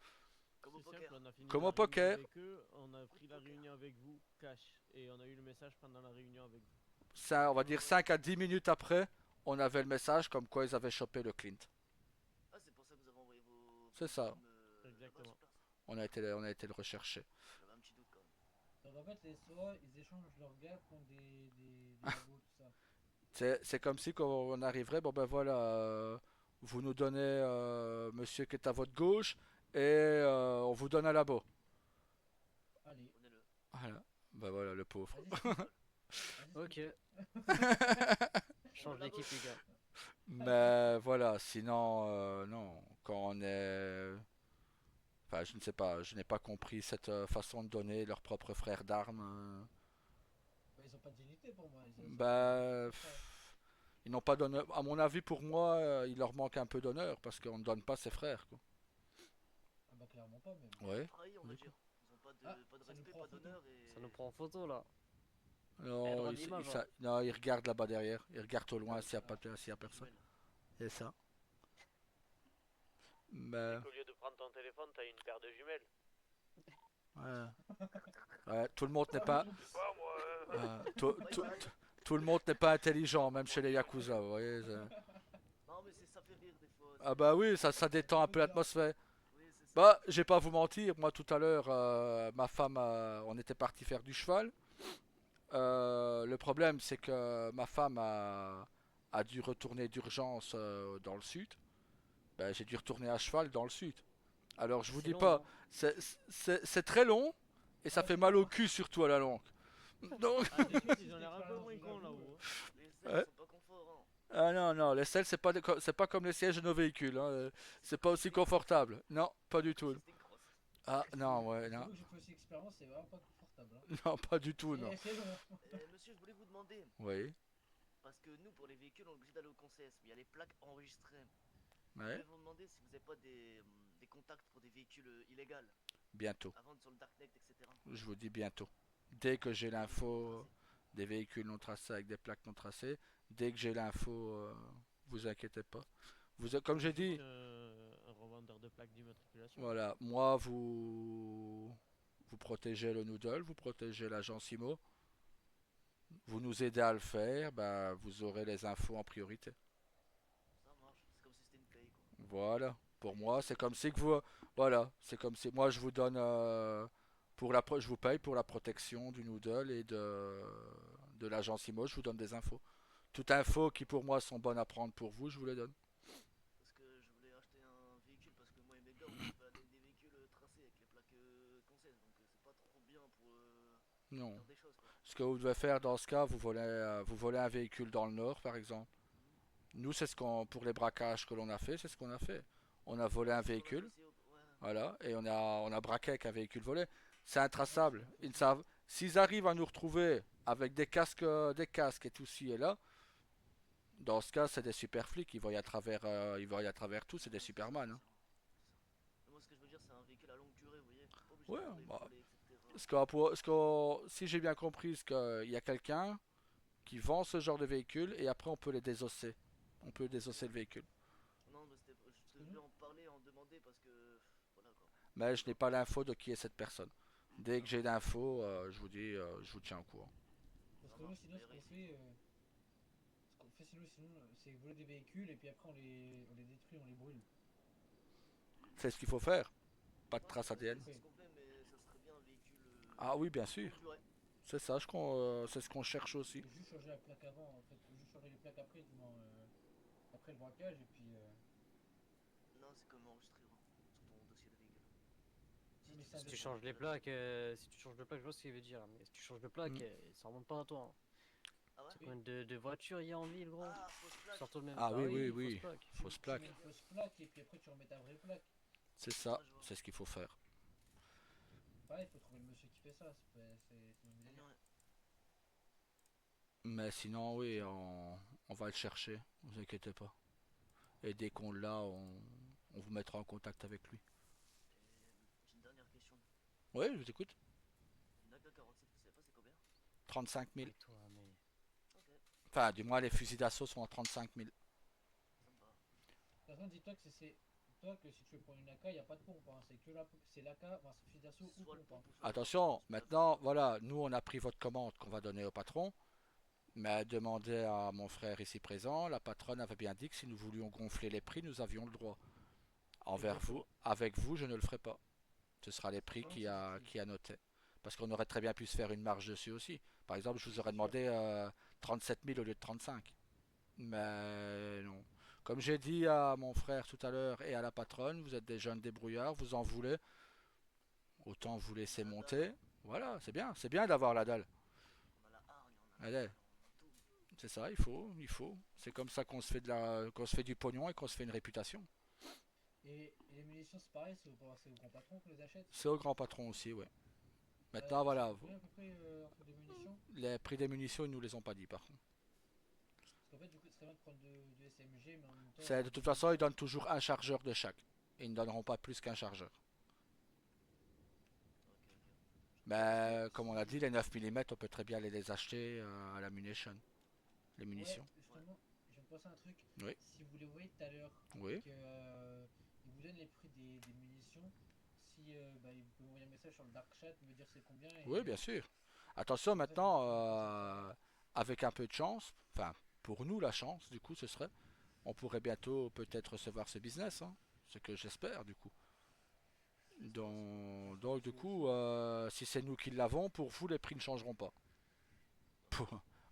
Comme au C'est poker. simple, on a fini Comme la au réunion poker. avec eux, on a pris la réunion avec vous, cash, et on a eu le message pendant la réunion avec vous. Ça, on va dire 5 à 10 minutes après, on avait le message comme quoi ils avaient chopé le Clint. Ah, c'est pour ça que vous avez envoyé vos. C'est ça. films, là-bas, Exactement. super, ça. On a été le rechercher. J'avais un petit doute quand même. Donc en fait, les SOA, ils échangent leurs gars contre des labos, tout ça. C'est comme si quand on arriverait, bon ben voilà, vous nous donnez monsieur qui est à votre gauche et on vous donne un labo. Allez, Prenez-le. Voilà. Ben voilà, le pauvre. vas-y, Steve. Ok. Change Labo. d'équipe, les gars. Mais voilà, sinon, non, quand on est... Enfin, je ne sais pas, je n'ai pas compris cette façon de donner leurs propres frères d'armes. Bah, ils ont pas de dignité pour moi. Ben, ils n'ont pas d'honneur. À mon avis, pour moi, il leur manque un peu d'honneur parce qu'on ne donne pas ses frères, quoi. Ah bah clairement pas même. Ouais. Trahi, on va Du dire. Ils ont pas de, Ah, pas de ça nous respect, prend en pas photo. d'honneur et. Ça nous prend en photo là. Non, droit ils, d'image, ils- hein. non, ils regardent là-bas derrière. Ils regardent au loin s'il n'y a, Ah, s'il y a personne. Jumelle. C'est ça. Mais, Au lieu de prendre ton téléphone, t'as une paire de jumelles. ouais. Ouais, tout le monde n'est pas... Pas moi. tout, Bye tout- bye. tout le monde n'est pas intelligent, même chez les Yakuza, vous voyez. Non, mais ça fait rire des fois. Ah bah oui, ça détend un peu l'atmosphère. Oui, c'est ça. Bah, je vais pas vous mentir, moi tout à l'heure, ma femme, on était parti faire du cheval. Le problème, c'est que ma femme a dû retourner d'urgence dans le sud. Ben, j'ai dû retourner à cheval dans le sud. Alors, je vous C'est dis long, pas, hein. c'est très long et ça Ouais, fait c'est mal au long. cul, surtout à la longue. Donc, Ah, les Suisses, ils ont l'air un peu moins cons là-haut. hein. Les selles Ouais. sont pas confort. Hein. ah non, non, les selles, c'est pas comme les sièges de nos véhicules. Hein. C'est pas aussi confortable. Non, pas du tout. C'était grosse. Ah non, ouais, J'avoue non. que j'ai fait aussi l'expérience, c'est vraiment pas confortable. Hein. Non, pas du tout, non. C'est long. Monsieur, je voulais vous demander. Oui, Parce que nous, pour les véhicules, on est obligé d'aller au conseil. Mais il y a les plaques enregistrées. Je ouais, voulais vous demander si vous n'avez pas des contacts pour des véhicules illégaux. bientôt. À vendre sur le Darknet, etc. Je vous dis bientôt. Dès que j'ai Des véhicules l'info non tracés. des véhicules non tracés avec des plaques non tracées, dès que j'ai l'info, vous inquiétez pas. Comme j'ai dit, Un revendeur de plaques d'immatriculation. voilà, moi vous protégez le noodle, vous protégez l'agent Simo, vous nous aidez à le faire, bah, vous aurez les infos en priorité. Ça marche. C'est comme si c'était une paye, quoi. Voilà, pour moi, c'est comme si que vous, voilà, c'est comme si moi je vous donne je vous paye pour la protection du noodle et de l'agent Simo, je vous donne des infos. Toute info qui pour moi sont bonnes à prendre pour vous, je vous les donne. Parce que je voulais acheter un véhicule parce que moi et mes gars, on fait des véhicules tracés avec les plaques conseils. Donc c'est pas trop bien pour Non. faire des choses, quoi. Ce que vous devez faire dans ce cas, vous volez un véhicule dans le nord, par exemple. Nous, c'est ce qu'on, pour les braquages que l'on a fait, c'est ce qu'on a fait. On a volé un C'est pas mal véhicule, aussi, ouais. voilà, et on a braqué avec un véhicule volé. C'est intraçable. Ils ne savent, s'ils arrivent à nous retrouver avec des casques et tout ci et là, dans ce cas, c'est des super flics. Ils voient à travers tout. C'est des Non, Superman. c'est Hein. ça. Mais moi, ce que je veux dire, c'est un véhicule à longue durée, vous voyez. Pas obligé Ouais, d'avoir des bah, volets, etc. si j'ai bien compris, il y a quelqu'un qui vend ce genre de véhicule et après on peut les désosser. On peut désosser le véhicule. Non, mais je voulais en parler, en demander parce que. Voilà, quoi. Mais je n'ai pas l'info de qui est cette personne. Dès que j'ai l'info, je vous dis, je vous tiens au courant. Parce Ça que nous, marche, sinon, mais réussi. ce qu'on fait sinon, c'est voler des véhicules et puis après on les détruit, on les brûle. C'est ce qu'il faut faire. Pas de Non, trace c'est ADN. ce qu'on fait, mais ça serait bien un véhicule. Ah oui, bien sûr. Longue durée. C'est ça, c'est ce qu'on cherche aussi. Faut juste changer la plaque avant, en fait. Faut juste changer les plaques après, du moins, après le braquage et puis. Non, c'est comme enregistré sur ton dossier de véhicule. Mais tu ça Si tu dépend. changes les plaques, je vois ce qu'il veut dire. Mais si tu changes de plaque, ça remonte pas à toi. Hein. Ah ouais? C'est combien de voitures il y a en ville, gros? Ah, fausse plaque. Surtout le même. Ah Bah oui, oui, oui, fausse oui. plaque. Fausse Tu plaque. mets une fausse plaque et puis après tu remets ta vraie plaque. C'est ça, Ouais, je vois. c'est ce qu'il faut faire. Pareil, faut trouver le monsieur qui fait ça. C'est le même délire. Ouais. Mais sinon, oui, on va le chercher, ne vous inquiétez pas. Et dès qu'on l'a, on vous mettra en contact avec lui. Et j'ai une dernière question. Oui, je vous écoute. Une AK-47, vous savez pas c'est combien? 35 000. Et toi, mais... Ok, Enfin, du moins, les fusils d'assaut sont à 35 000. ça me va. De toute façon, dis-toi que c'est. Toi, que si tu veux prendre une AK, il n'y a pas de pompe. Hein. C'est que la... c'est l'AK, enfin, c'est fusil d'assaut ou Soit le pompe. Hein. pompe ou soit le Attention, porte-avions, c'est maintenant, d'accord. voilà, nous, on a pris votre commande qu'on va donner au patron. Mais demandez à mon frère ici présent, la patronne avait bien dit que si nous voulions gonfler les prix, nous avions le droit. Envers vous, Exactement. avec vous, je ne le ferai pas. Ce sera les prix Non, c'est qui a noté. Parce qu'on aurait très bien pu se faire une marge dessus aussi. Par exemple, je vous aurais c'est sûr. demandé 37 000 au lieu de 35. Mais non. Comme j'ai dit à mon frère tout à l'heure et à la patronne, vous êtes des jeunes débrouillards, vous en voulez, autant vous On laisser a la dalle, monter. hein. Voilà, c'est bien d'avoir la dalle. On a la hargne, on a la Allez, dalle, on a tout. c'est ça, il faut, il faut. C'est comme ça qu'on se fait qu'on se fait du pognon et qu'on se fait une réputation. Et les munitions, c'est pareil, c'est au grand patron qu'on les achète. C'est au grand patron aussi, oui. Maintenant, Ça voilà, coûte combien à peu près entre des munitions? les prix des munitions, ils nous les ont pas dit par contre. Parce qu'en fait, du coup, ce serait bien de prendre du SMG, mais en même temps, C'est de des toute façon, ils munitions. donnent toujours un chargeur de chaque. Ils ne donneront pas plus qu'un chargeur. Ok, ok. Mais comme on a dit, Si. les 9 millimètres, on peut très bien les acheter à la munition, les Ouais, munitions. Ouais. justement, je me penser à un truc. Oui, Si vous les voyez tout à l'heure, oui, que ils vous donnent les prix des munitions, si bah, vous pouvez m'envoyer un message sur le dark chat, me dire c'est combien, oui, bien et sûr. Attention comme ça, je me maintenant, ferai une petite affaire. avec un peu de chance, enfin pour nous la chance, du coup, ce serait, on pourrait bientôt peut-être recevoir ce business, hein, ce que j'espère du coup. J'espère aussi. Donc, du Merci coup, aussi. si c'est nous qui l'avons, pour vous les prix ne changeront pas. Ok. Pour,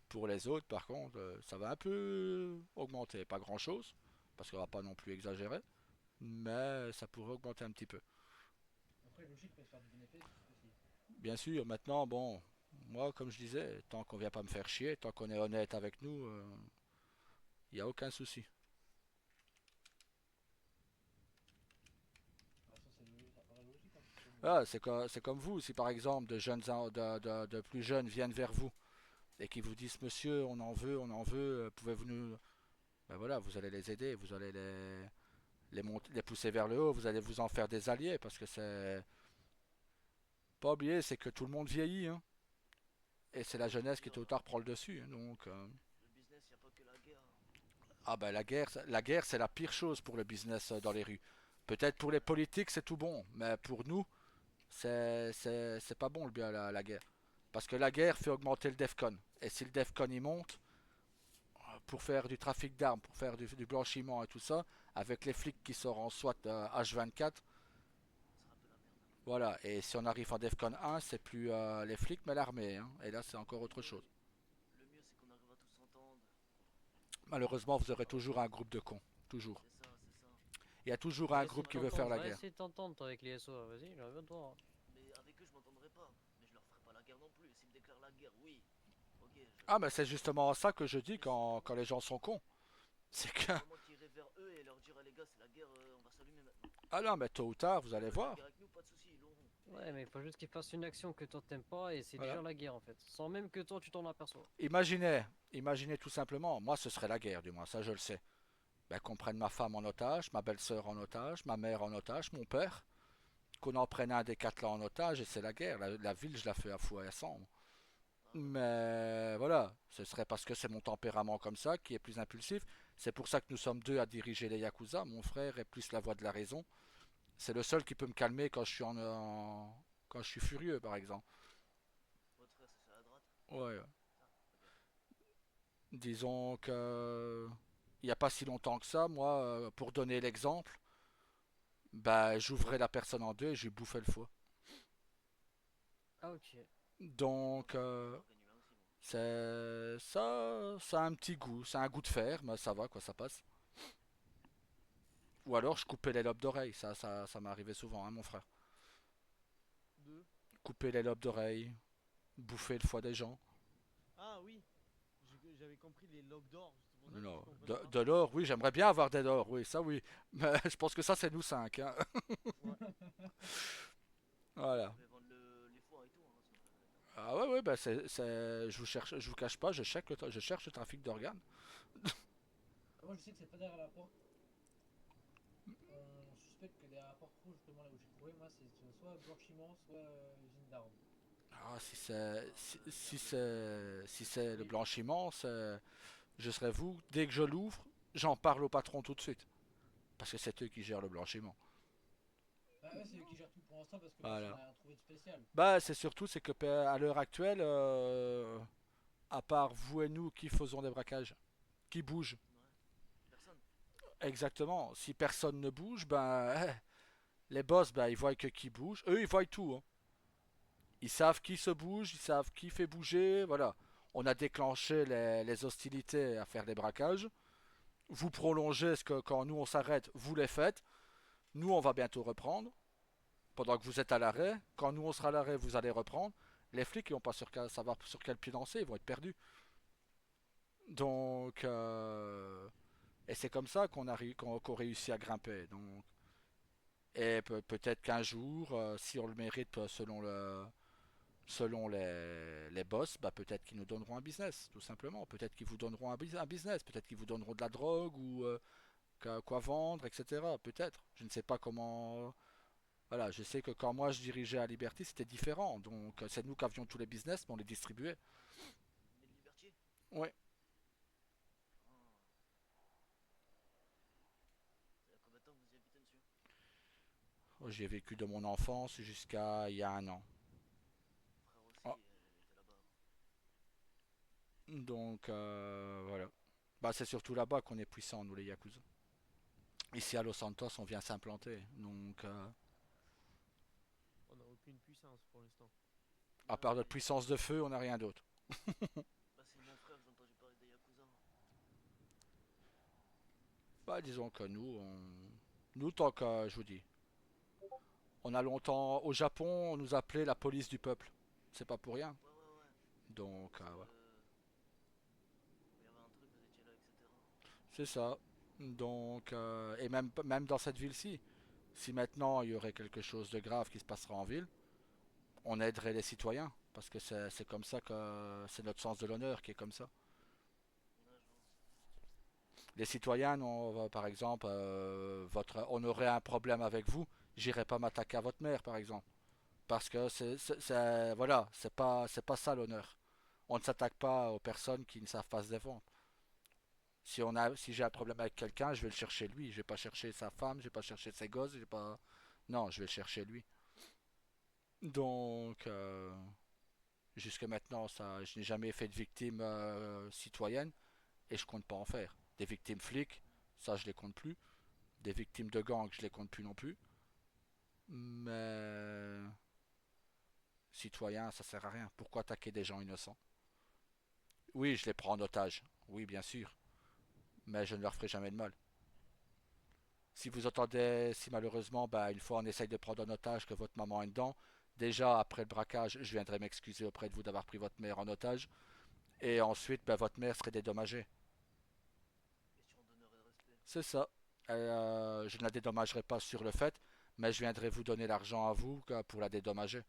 pour les autres, par contre, ça va un peu augmenter, pas grand-chose, parce qu'on va pas non plus exagérer, mais ça pourrait augmenter un petit peu. Après, logique, peut se faire du bénéfice aussi. Bien sûr, maintenant, bon, moi, comme je disais, tant qu'on vient pas me faire chier, tant qu'on est honnête avec nous, il n'y a aucun souci. Ah, ça paraît logique, hein, parce que bon. Ah, c'est comme vous, si par exemple de plus jeunes viennent vers vous et qui vous disent monsieur, on en veut, pouvez-vous nous... Ben voilà, vous allez les aider, vous allez les pousser vers le haut, vous allez vous en faire des alliés, parce que c'est... Pas oublier, c'est que tout le monde vieillit, hein, et c'est la Ouais, c'est jeunesse qui sûr. tôt ou tard prend le dessus, hein, donc... Le business, y a pas que la guerre. Ah ben la guerre c'est la pire chose pour le business dans les rues. Peut-être pour les Ouais. politiques c'est tout bon, mais pour nous c'est pas bon la guerre. Parce que la guerre fait augmenter le DEFCON. Et si le DEFCON il monte, pour faire du trafic d'armes, pour faire du blanchiment et tout ça, avec les flics qui sortent en SWAT H24, Ce sera un peu la merde. voilà. Et si on arrive en DEFCON 1, c'est plus les flics mais l'armée, hein. Et là c'est encore autre chose. Ouais. Le mieux, c'est qu'on arrive à tous s'entendre. Malheureusement vous aurez Ah ouais. toujours un groupe de cons. Toujours. C'est ça, c'est ça. Il y a toujours Va un essayer groupe de qui veut faire t'entendre, la va guerre. essayer de t'entendre toi, avec les SO, vas-y, j'arrive à toi. Mais avec eux, je m'entendrai pas. Mais je leur ferai pas la guerre non plus. S'ils me déclarent la guerre, oui. Ok, Ah mais c'est je justement ça que je dis Mais c'est pas quand moi. les gens sont cons. C'est que... C'est pas moi qui irai vers eux et leur dire ah, les gars, c'est la guerre, on va s'allumer maintenant. Ah non, mais tôt ou tard, vous S'ils allez veulent la voir. guerre avec nous, pas de soucis, ils l'auront. Ouais, mais il faut juste qu'ils fassent une action que toi t'aimes pas et c'est Voilà. déjà la guerre en fait. Sans même que toi tu t'en aperçois. Imaginez tout simplement, moi ce serait la guerre du moins, ça je le sais. Ben, qu'on prenne ma femme en otage, ma belle-sœur en otage, ma mère en otage, mon père, qu'on en prenne un des quatre là en otage et c'est la guerre. La ville, je la fais à fou et à sang. Ah ouais. Mais voilà, ce serait parce que c'est mon tempérament comme ça qui est plus impulsif. C'est pour ça que nous sommes deux à diriger les Yakuza. Mon frère est plus la voix de la raison. C'est le seul qui peut me calmer quand je suis quand je suis furieux, par exemple. Votre frère, c'est à droite. Ouais, Ça, ok. disons que il n'y a pas si longtemps que ça, moi, pour donner l'exemple, bah j'ouvrais la personne en deux et j'ai bouffé le foie. Ah ok. Donc Ok, j'en connais un aussi, moi. c'est ça a un petit goût, c'est un goût de fer, mais ça va quoi, ça passe. Ou alors je coupais les lobes d'oreille, ça m'est arrivé souvent, hein, mon frère. Deux. Couper les lobes d'oreille, bouffer le foie des gens. Ah oui, j'avais compris les lobes d'or, c'est pour ça que je Non, comprenais pas. de l'or, oui, j'aimerais bien avoir des l'or, oui, ça oui. Mais je pense que ça c'est nous cinq, hein. Ouais. Voilà. Vous pouvez vendre les fours et tout, hein, si vous le faites, hein. Ah ouais, ouais, bah je vous cherche, je vous cache pas, je cherche le trafic d'organes. Moi, je sais que c'est pas derrière la porte. On suspecte que derrière la porte rouge, justement là où j'ai trouvé, moi, c'est sur soit blanchiment, soit usine d'armes. Ah, si c'est le blanchiment, je serais vous. Dès que je l'ouvre, j'en parle au patron tout de suite. Parce que c'est eux qui gèrent le blanchiment. Bah ouais, c'est eux qui gèrent tout pour l'instant parce que personne Voilà. n'a rien trouvé de spécial. Bah, c'est surtout, c'est que à l'heure actuelle, à part vous et nous qui faisons des braquages, qui bougent. Ouais. Personne. Exactement. Si personne ne bouge, ben, les boss, ben, ils voient que qui bouge. Eux, ils voient tout, hein. Ils savent qui se bouge, ils savent qui fait bouger, voilà. On a déclenché les hostilités à faire des braquages. Vous prolongez ce que quand nous on s'arrête, vous les faites. Nous, on va bientôt reprendre. Pendant que vous êtes à l'arrêt, quand nous on sera à l'arrêt, vous allez reprendre. Les flics, ils vont pas savoir sur quel pied danser, ils vont être perdus. Donc, et c'est comme ça qu'on réussit à grimper. Donc, et peut-être qu'un jour, si on le mérite selon les boss, bah peut-être qu'ils nous donneront un business, tout simplement. Peut-être qu'ils vous donneront un business, peut-être qu'ils vous donneront de la drogue ou quoi vendre, etc. Peut-être. Je ne sais pas comment. Voilà, je sais que quand moi je dirigeais à Liberty, c'était différent. Donc c'est nous qui avions tous les business, mais on les distribuait. Mais de Libertier. Ouais. Ah. Ça fait combien de temps que vous y habitez, monsieur? J'ai vécu de mon enfance jusqu'à il y a un an. Mon frère aussi Ah, était là-bas avant. donc voilà. Bah c'est surtout là-bas qu'on est puissant, nous les Yakuza. Ici à Los Santos, on vient s'implanter. Donc On n'a aucune puissance pour l'instant. à part notre puissance de feu, on n'a rien d'autre. Bah, c'est mon frère, j'ai entendu parler des Yakuza. Bah disons que nous tant que je vous dis, on a longtemps au Japon, on nous appelait la police du peuple. C'est pas pour rien. Ouais, ouais, ouais. Donc Parce que. ouais. Il y avait un truc, vous étiez là, etc. C'est ça. Donc et même dans cette ville-ci, si maintenant il y aurait quelque chose de grave qui se passera en ville, on aiderait les citoyens parce que c'est comme ça que c'est notre sens de l'honneur qui est comme ça. Ouais, je vois. Les citoyens, par exemple, on aurait un problème avec vous, j'irai pas m'attaquer à votre mère, par exemple, parce que voilà, c'est pas ça l'honneur. On ne s'attaque pas aux personnes qui ne savent pas se défendre. Si j'ai un problème avec quelqu'un, je vais le chercher lui. Je vais pas chercher sa femme, je vais pas chercher ses gosses, je vais pas. Non, je vais le chercher lui. Donc, jusque maintenant, ça, je n'ai jamais fait de victime citoyenne et je compte pas en faire. Des victimes flics, ça je les compte plus. Des victimes de gang, je les compte plus non plus. Mais citoyen, ça sert à rien. Pourquoi attaquer des gens innocents? Oui, je les prends en otage. Oui, bien sûr. Mais je ne leur ferai jamais de mal. Si vous entendez, si malheureusement, bah, une fois on essaye de prendre en otage que votre maman est dedans, déjà après le braquage, je viendrai m'excuser auprès de vous d'avoir pris votre mère en otage. Et ensuite, bah, votre mère serait dédommagée. Question d'honneur et de respect. C'est ça. Je ne la dédommagerai pas sur le fait, mais je viendrai vous donner l'argent à vous pour la dédommager.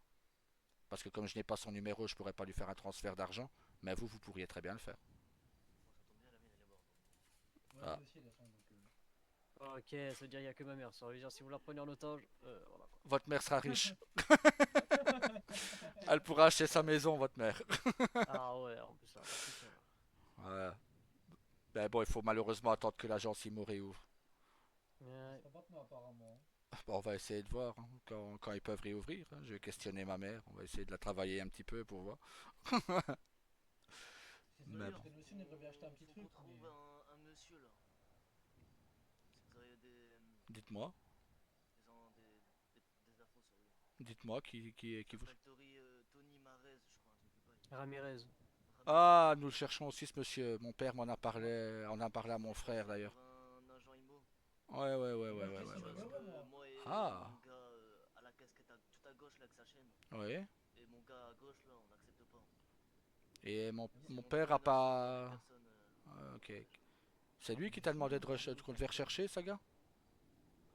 Parce que comme je n'ai pas son numéro, je ne pourrais pas lui faire un transfert d'argent. Mais vous pourriez très bien le faire. Bon, ça tombe bien, la mienne, elle est morte. Ouais, Ah. moi aussi, de toute façon, donc. Ok, ça veut dire il n'y a que ma mère. Ça veut dire si vous la prenez en otage, voilà quoi. Votre mère sera riche. Elle pourra acheter sa maison, votre mère. Ah ouais, en plus ça. En plus, Ouais. Ben bon, il faut malheureusement attendre que l'agence IMO réouvre. Ça ouais. sera maintenant, apparemment. Bon, on va essayer de voir hein, quand ils peuvent réouvrir, hein. Je vais questionner ma mère. On va essayer de la travailler un petit peu pour voir. C'est Mais désolé, bon. parce que nous aussi, on aimerait bien acheter un petit Faut qu'on truc, trouve mais. un monsieur là. Si vous avez Dites-moi. des infos sur lui. Dites-moi qui vous. Factory Tony Marez, je crois, un truc du bail. Ramirez. Ah, nous le cherchons aussi, ce monsieur. Mon père m'en a parlé. On en a parlé à mon frère d'ailleurs. Un agent IMO. Ouais, ouais, ouais, ouais, Moi, ouais, je ouais, sais, ouais, je ouais, vois, ouais. moi. Moi et Ah, mon gars à la casquette tout à gauche là avec sa chaîne. oui. Et mon gars à gauche là, on n'accepte pas. Et mon, Mais bon, C'est mon mon père a trouvé 900 des pas. personnes. Ah, ok. C'est lui qui t'a demandé qu'on devait rechercher, ça, gars?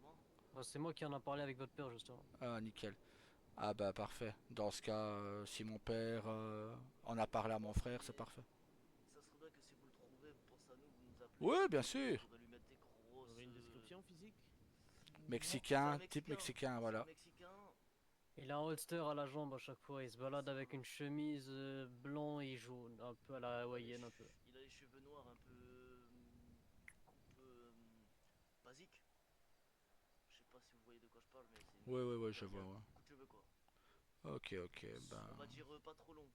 Comment? Ouais, c'est moi qui en a parlé avec votre père justement. Ah, nickel. Ah, bah, parfait. Dans ce cas, si mon père en a parlé à mon frère, c'est parfait. Ça serait bien que si vous le trouvez, vous pensez à nous, vous nous appelez. Oui, bien On sûr. pourrait lui mettre des grosses. Vous avez une description physique? C'est un Mexicain, type Mexicain. mexicain, C'est un voilà. Mexicain. Il a un holster à la jambe à chaque fois. Il se balade avec une chemise blanc et jaune, un peu à la hawaïenne, un peu. Il a les cheveux noirs un peu coupe basique. Je sais pas si vous voyez de quoi je parle, mais c'est une Ouais, coupe je vois, ouais. coupe de cheveux quoi. Ok, ben... On va dire pas trop long,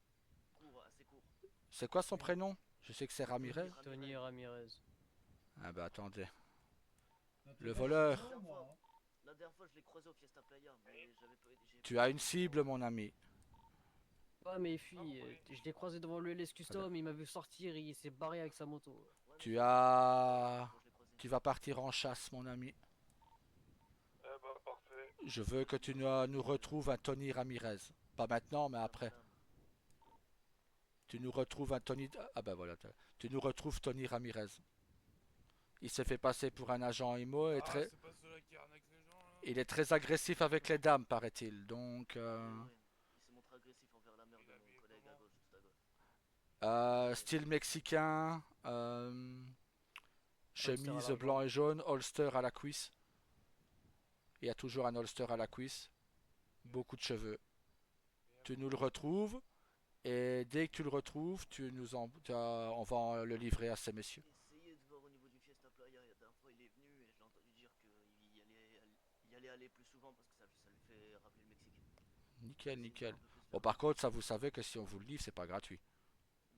court, assez court. C'est quoi son prénom? Je sais que c'est Ramirez. Tony Ramirez. Ah bah attendez. Bah, Le Thomas, voleur. c'est non, moi, hein. La dernière fois je l'ai croisé au Fiesta Playa, mais j'avais pas j'ai Tu pas as eu une le temps. cible, mon ami. Ouais, mais il Ah, fuit. vous voyez. Je l'ai croisé devant le LS Custom, il m'a vu sortir, il s'est barré avec sa moto. Ouais, mais Tu c'était as... quand je l'ai croisé. Tu vas partir en chasse, mon ami. Eh bah, parfait. Je veux que tu nous retrouves un Tony Ramirez. Pas maintenant, mais après. Madame. Tu nous retrouves un Tony... Ah bah voilà. Tu nous retrouves Tony Ramirez. Il s'est fait passer pour un agent IMO et Ah, très... c'est pas ceux-là qui arnaquent les gens, là? Il est très agressif avec les dames, paraît-il. Donc... Ouais, il s'est montré agressif envers la mère Il de a mon mis collègue à comment? gauche, tout à gauche. style mexicain. Holster à Chemise la blanc jambe. et jaune. Holster à la cuisse. Il y a toujours un holster à la cuisse. Beaucoup de cheveux. Tu nous le retrouves. Et dès que tu le retrouves, on va le livrer à ces messieurs. Essayez de voir au niveau du Fiesta Playa. La dernière fois, il est venu et je l'ai entendu dire qu'il allait aller plus souvent parce que ça lui fait rappeler le Mexique. Nickel, Essayez de nickel. voir un peu plus Bon, vers par là. contre, ça vous savez que si on vous le livre, c'est pas gratuit. J'ai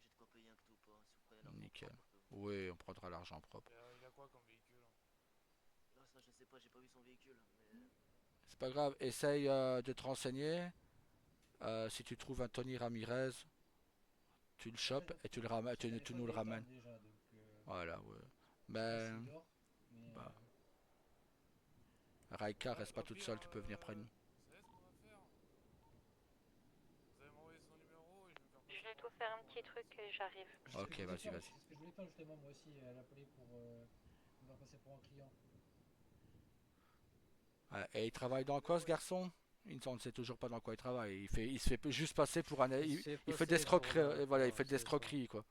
de quoi payer un tout ou pas. Si vous prenez l'argent Nickel. propre, je peux vous... Oui, on prendra l'argent propre. Il a quoi comme véhicule? Là, ça, je sais pas, j'ai pas vu son véhicule. Mais C'est pas grave. Essaye de te renseigner. Si tu trouves un Tony Ramirez, tu le chopes et tu, le ramènes, Son tu téléphone nous le est éteint ramènes. déjà, donc Voilà, ouais. je sais pas Mais s'il dort, mais bah, Raika, Ouais, reste pas au toute pire, seule, tu peux venir près de nous. vous savez ce qu'on va faire? Vous allez m'envoyer son numéro et je vais me faire Je passer vais pour tout un faire un client. petit truc et j'arrive. Ok, vas-y, vas-y. C'est ce que je voulais faire justement moi aussi, l'appeler pour me faire passer pour un client. Et il travaille dans quoi, ce garçon? On ne sait toujours pas dans quoi il travaille. Il se fait juste passer pour un. Il fait des escroqueries. Voilà, il fait des escroqueries, quoi.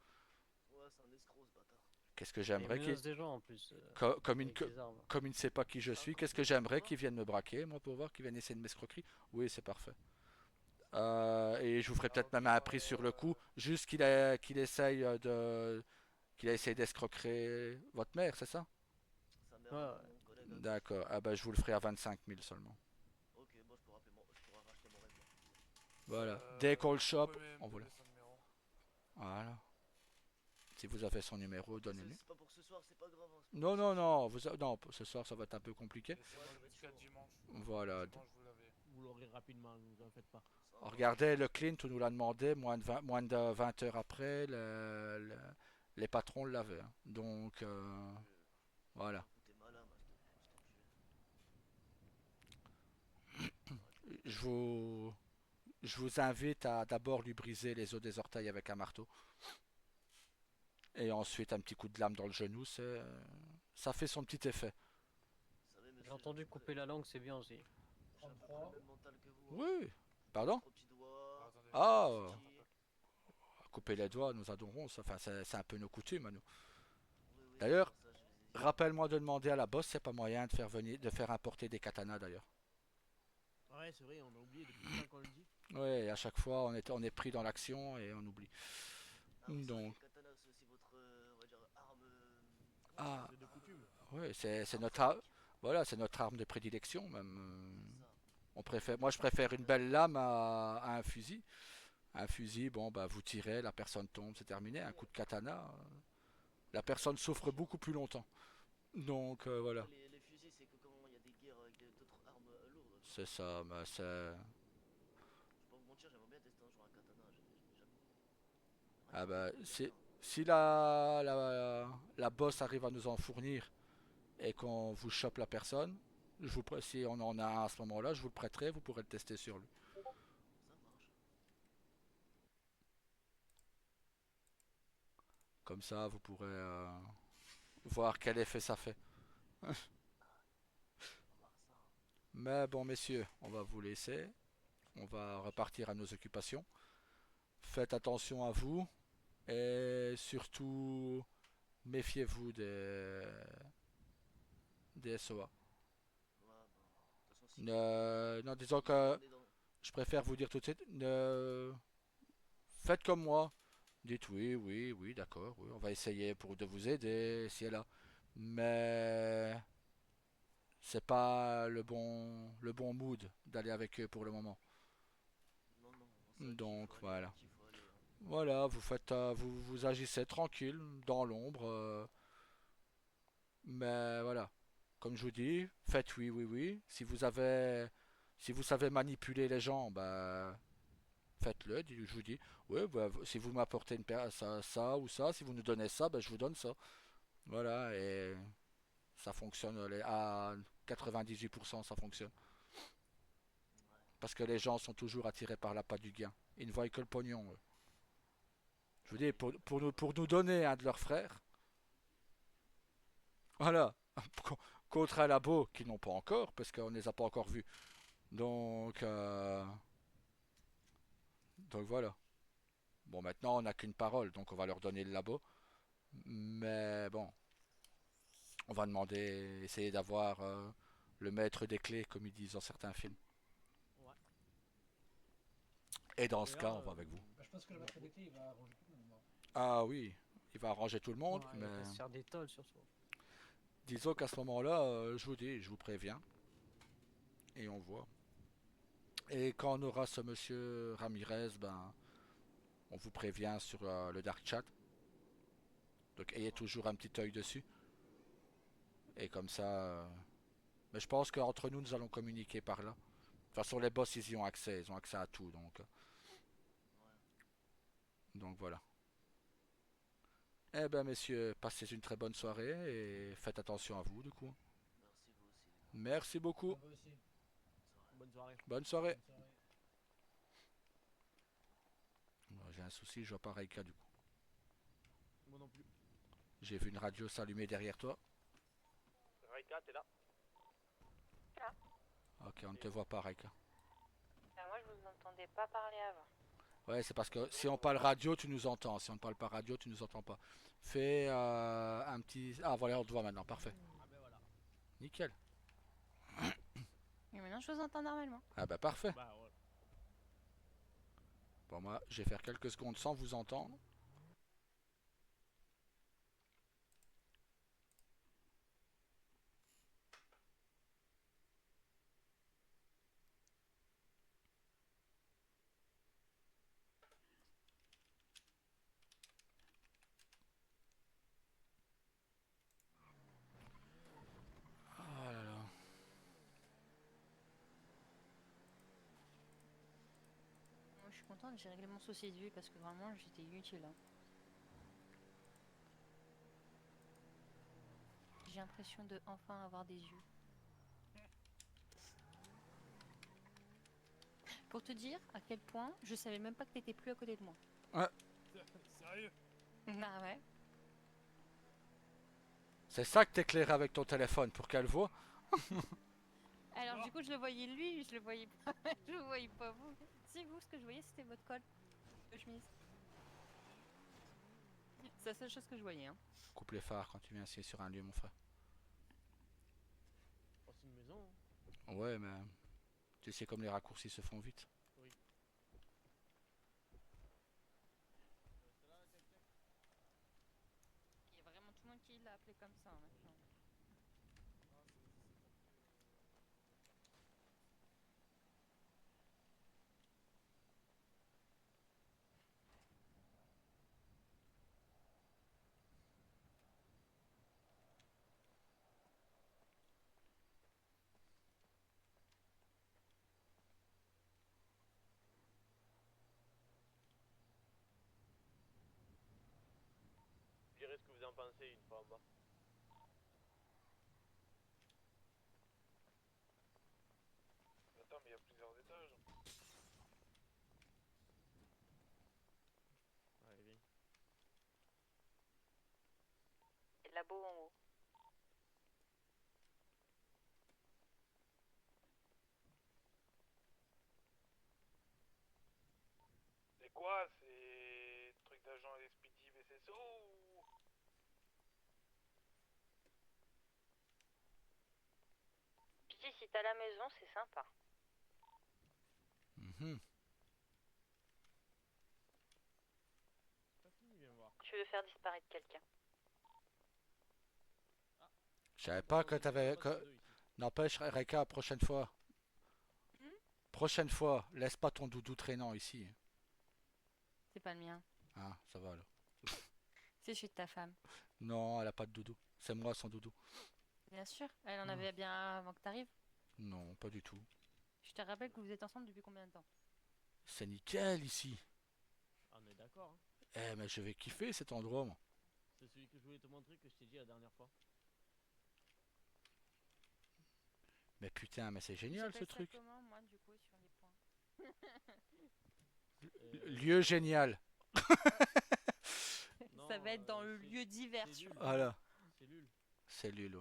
ouais, c'est un escroc ce bâtard. Qu'est-ce que Il j'aimerais qu'il. menace des gens en plus. Comme Avec des armes. comme il ne sait pas qui je suis, qu'est-ce que j'aimerais qu'il vienne me braquer, moi, pour voir qu'il vienne essayer de m'escroquerie. Oui, c'est parfait. Et je vous ferai Ah, peut-être au même pire, un prix sur le coup, juste qu'il essaye qu'il a essayé d'escroquer votre mère, c'est ça? Sa mère, Ouais, mon collègue à gauche. D'accord. Ah bah je vous le ferai à 25 000 seulement. Ok, bon, je pourrais racheter mon rêve. Voilà. Dès qu'on le vous chope, pouvez me on vous le. donner son numéro? Voilà. Si vous avez son numéro, C'est donnez-le. c'est pas pour ce soir, c'est pas grave. Hein, c'est pas Non, pour non, ce soir. non. Ce soir, ça va être un peu compliqué. Laissez-moi Ouais, ça va être jusqu'à chaud. dimanche. Voilà. Dimanche, vous l'avez. Vous l'aurez rapidement, ne vous en faites pas. Ça marche. Regardez, le Clint, on nous l'a demandé, moins de 20 heures après, les patrons l'avaient, hein. Donc, voilà. T'es malin, cet enculé. Je vous, je vous invite à d'abord lui briser les os des orteils avec un marteau. Et ensuite, un petit coup de lame dans le genou, ça fait son petit effet. Vous savez, monsieur, J'ai entendu couper la langue, c'est bien aussi. j'ai à peu près le même mental que vous. Hein. Oui. Pardon? 3 petits doigts. Attendez. Ah, Petit. couper les doigts, nous adorons ça. Enfin, c'est un peu nos coutumes à nous. Oui, oui, D'ailleurs, c'est pour ça, je les ai- rappelle-moi de demander à la boss, c'est pas moyen de faire importer des katanas d'ailleurs. Ouais, c'est vrai, on a oublié depuis le temps qu'on le dit. Oui, à chaque fois, on est pris dans l'action et on oublie. Ah oui, c'est vrai Donc, que le katana, c'est aussi votre, on va dire, arme. ah, C'est de coutume. oui, c'est arme notre, physique. voilà, c'est notre arme de prédilection même. C'est ça. Moi, je préfère une belle lame à un fusil. Un fusil, bon, bah, vous tirez, la personne tombe, c'est terminé. Un coup de katana, la personne souffre beaucoup plus longtemps. Donc, voilà. Après, les fusils, c'est que quand il y a des guerres avec d'autres armes lourdes. C'est ça, mais c'est. Je vais pas vous mentir, j'aimerais bien tester un jour un katana. Je n'ai jamais. Ah bah, J'aimerais si, bien, si la boss arrive à nous en fournir et qu'on vous chope la personne, si on en a un à ce moment-là, je vous le prêterai, vous pourrez le tester sur lui. ça marche. Comme ça, vous pourrez voir quel effet ça fait. On va voir ça. Mais bon, messieurs, on va vous laisser. On va repartir à nos occupations. Faites attention à vous et surtout méfiez-vous des SOA. Ouais, bah, de toute façon, Non, disons que On est dans... je préfère vous dire tout de suite, faites comme moi. Dites oui, oui, oui, d'accord, oui, on va essayer pour de vous aider, si et là. Mais c'est pas le bon mood d'aller avec eux pour le moment. Non, non, c'est vrai qu'il Donc faut aller voilà. quand il faut aller. Hein. Voilà, vous faites, vous agissez tranquille dans l'ombre, mais voilà. Comme je vous dis, faites oui, oui, oui. Si vous savez manipuler les gens, bah faites-le. Je vous dis, oui, bah, si vous m'apportez ça ou ça, si vous nous donnez ça, bah, je vous donne ça. Voilà, et ça fonctionne à 98%, ça fonctionne. Ouais. Parce que les gens sont toujours attirés par l'appât du gain. Ils ne voient que le pognon, eux. Je vous dis, pour nous donner un de leurs frères, voilà, contre un labo qu'ils n'ont pas encore, parce qu'on ne les a pas encore vus. Donc, donc voilà. Bon, maintenant, on n'a qu'une parole, donc on va leur donner le labo. Mais bon, on va demander, essayer d'avoir le maître des clés, comme ils disent dans certains films. Ouais. Et dans Et ce là, cas, on va avec vous. Bah, je pense que le bah, maître des clés, il va arranger tout le monde. Hein. Ah oui, il va arranger tout le monde, Ouais, il mais va pas se faire des tolls surtout. disons qu'à ce moment-là, je vous dis, je vous préviens, et on voit. Et quand on aura ce monsieur Ramirez, ben, on vous prévient sur le dark chat. Donc ayez toujours un petit œil dessus. Et comme ça, mais je pense qu'entre nous, nous allons communiquer par là. De toute façon, les boss, ils ont accès à tout, Ouais. donc voilà. Eh ben, messieurs, passez une très bonne soirée et faites attention à vous, du coup. Merci vous aussi, les gars. Merci beaucoup. Ah, bah aussi. Bonne soirée. Bonne soirée. Bonne soirée. Bonne soirée. J'ai un souci, je vois pas Reika, du coup. Moi non plus. J'ai vu une radio s'allumer derrière toi. Raika, t'es là? Ok, on ne te voit pas, Reika. Moi, je vous entendais pas parler avant. Ouais, c'est parce que si on parle radio, tu nous entends. Si on ne parle pas radio, tu nous entends pas. Fais un petit... Ah, voilà, on te voit maintenant. Parfait. Ah ben voilà. Nickel. Et maintenant, je vous entends normalement. Ah bah parfait. Bah voilà. Bon, moi, je vais faire quelques secondes sans vous entendre. Oh là là. Moi, je suis contente, j'ai réglé mon souci de vue parce que vraiment, j'étais inutile. Hein. J'ai l'impression de enfin avoir des yeux. Pour te dire à quel point je savais même pas que t'étais plus à côté de moi. Sérieux? Ah ouais. C'est ça que t'éclaires avec ton téléphone pour qu'elle voit. Alors du coup, je le voyais lui, je le voyais pas, je le voyais pas vous. Si vous, ce que je voyais, c'était votre col de chemise. C'est la seule chose que je voyais. Hein. Coupe les phares quand tu viens assis sur un lieu, mon frère. Oh, c'est une maison. Hein. Ouais, mais tu sais comme les raccourcis se font vite. Oui. Il y a vraiment tout le monde qui l'a appelé comme ça hein, maintenant. Vous direz ce que vous en pensez une fois en bas. Attends, mais il y a plusieurs étages. Allez, viens. Et le labo en haut. C'est quoi? C'est truc d'agent expéditif SSO ou... si t'as la maison, c'est sympa. Mhm. Pas fini, viens voir. Tu veux faire disparaître quelqu'un. Je savais pas que t'avais... Pas Que... deux ici. N'empêche, Reka, prochaine fois. Prochaine fois, laisse pas ton doudou traînant ici. C'est pas le mien. Ah, ça va alors. C'est celui de ta femme. Non, elle a pas de doudou. C'est moi sans doudou. Bien sûr. Elle en avait bien un avant que t'arrives. Non, pas du tout. Je te rappelle que vous êtes ensemble depuis combien de temps? C'est nickel ici. Ah, on est d'accord, hein. Eh, mais je vais kiffer cet endroit, moi. C'est celui que je voulais te montrer que je t'ai dit la dernière fois. Mais putain, mais c'est génial ce J'appelle ça truc. comment, moi, du coup, sur les points? Lieu génial. Non, Ça va être dans le c'est- lieu divers. c'est nul. Voilà. Cellule. Cellule.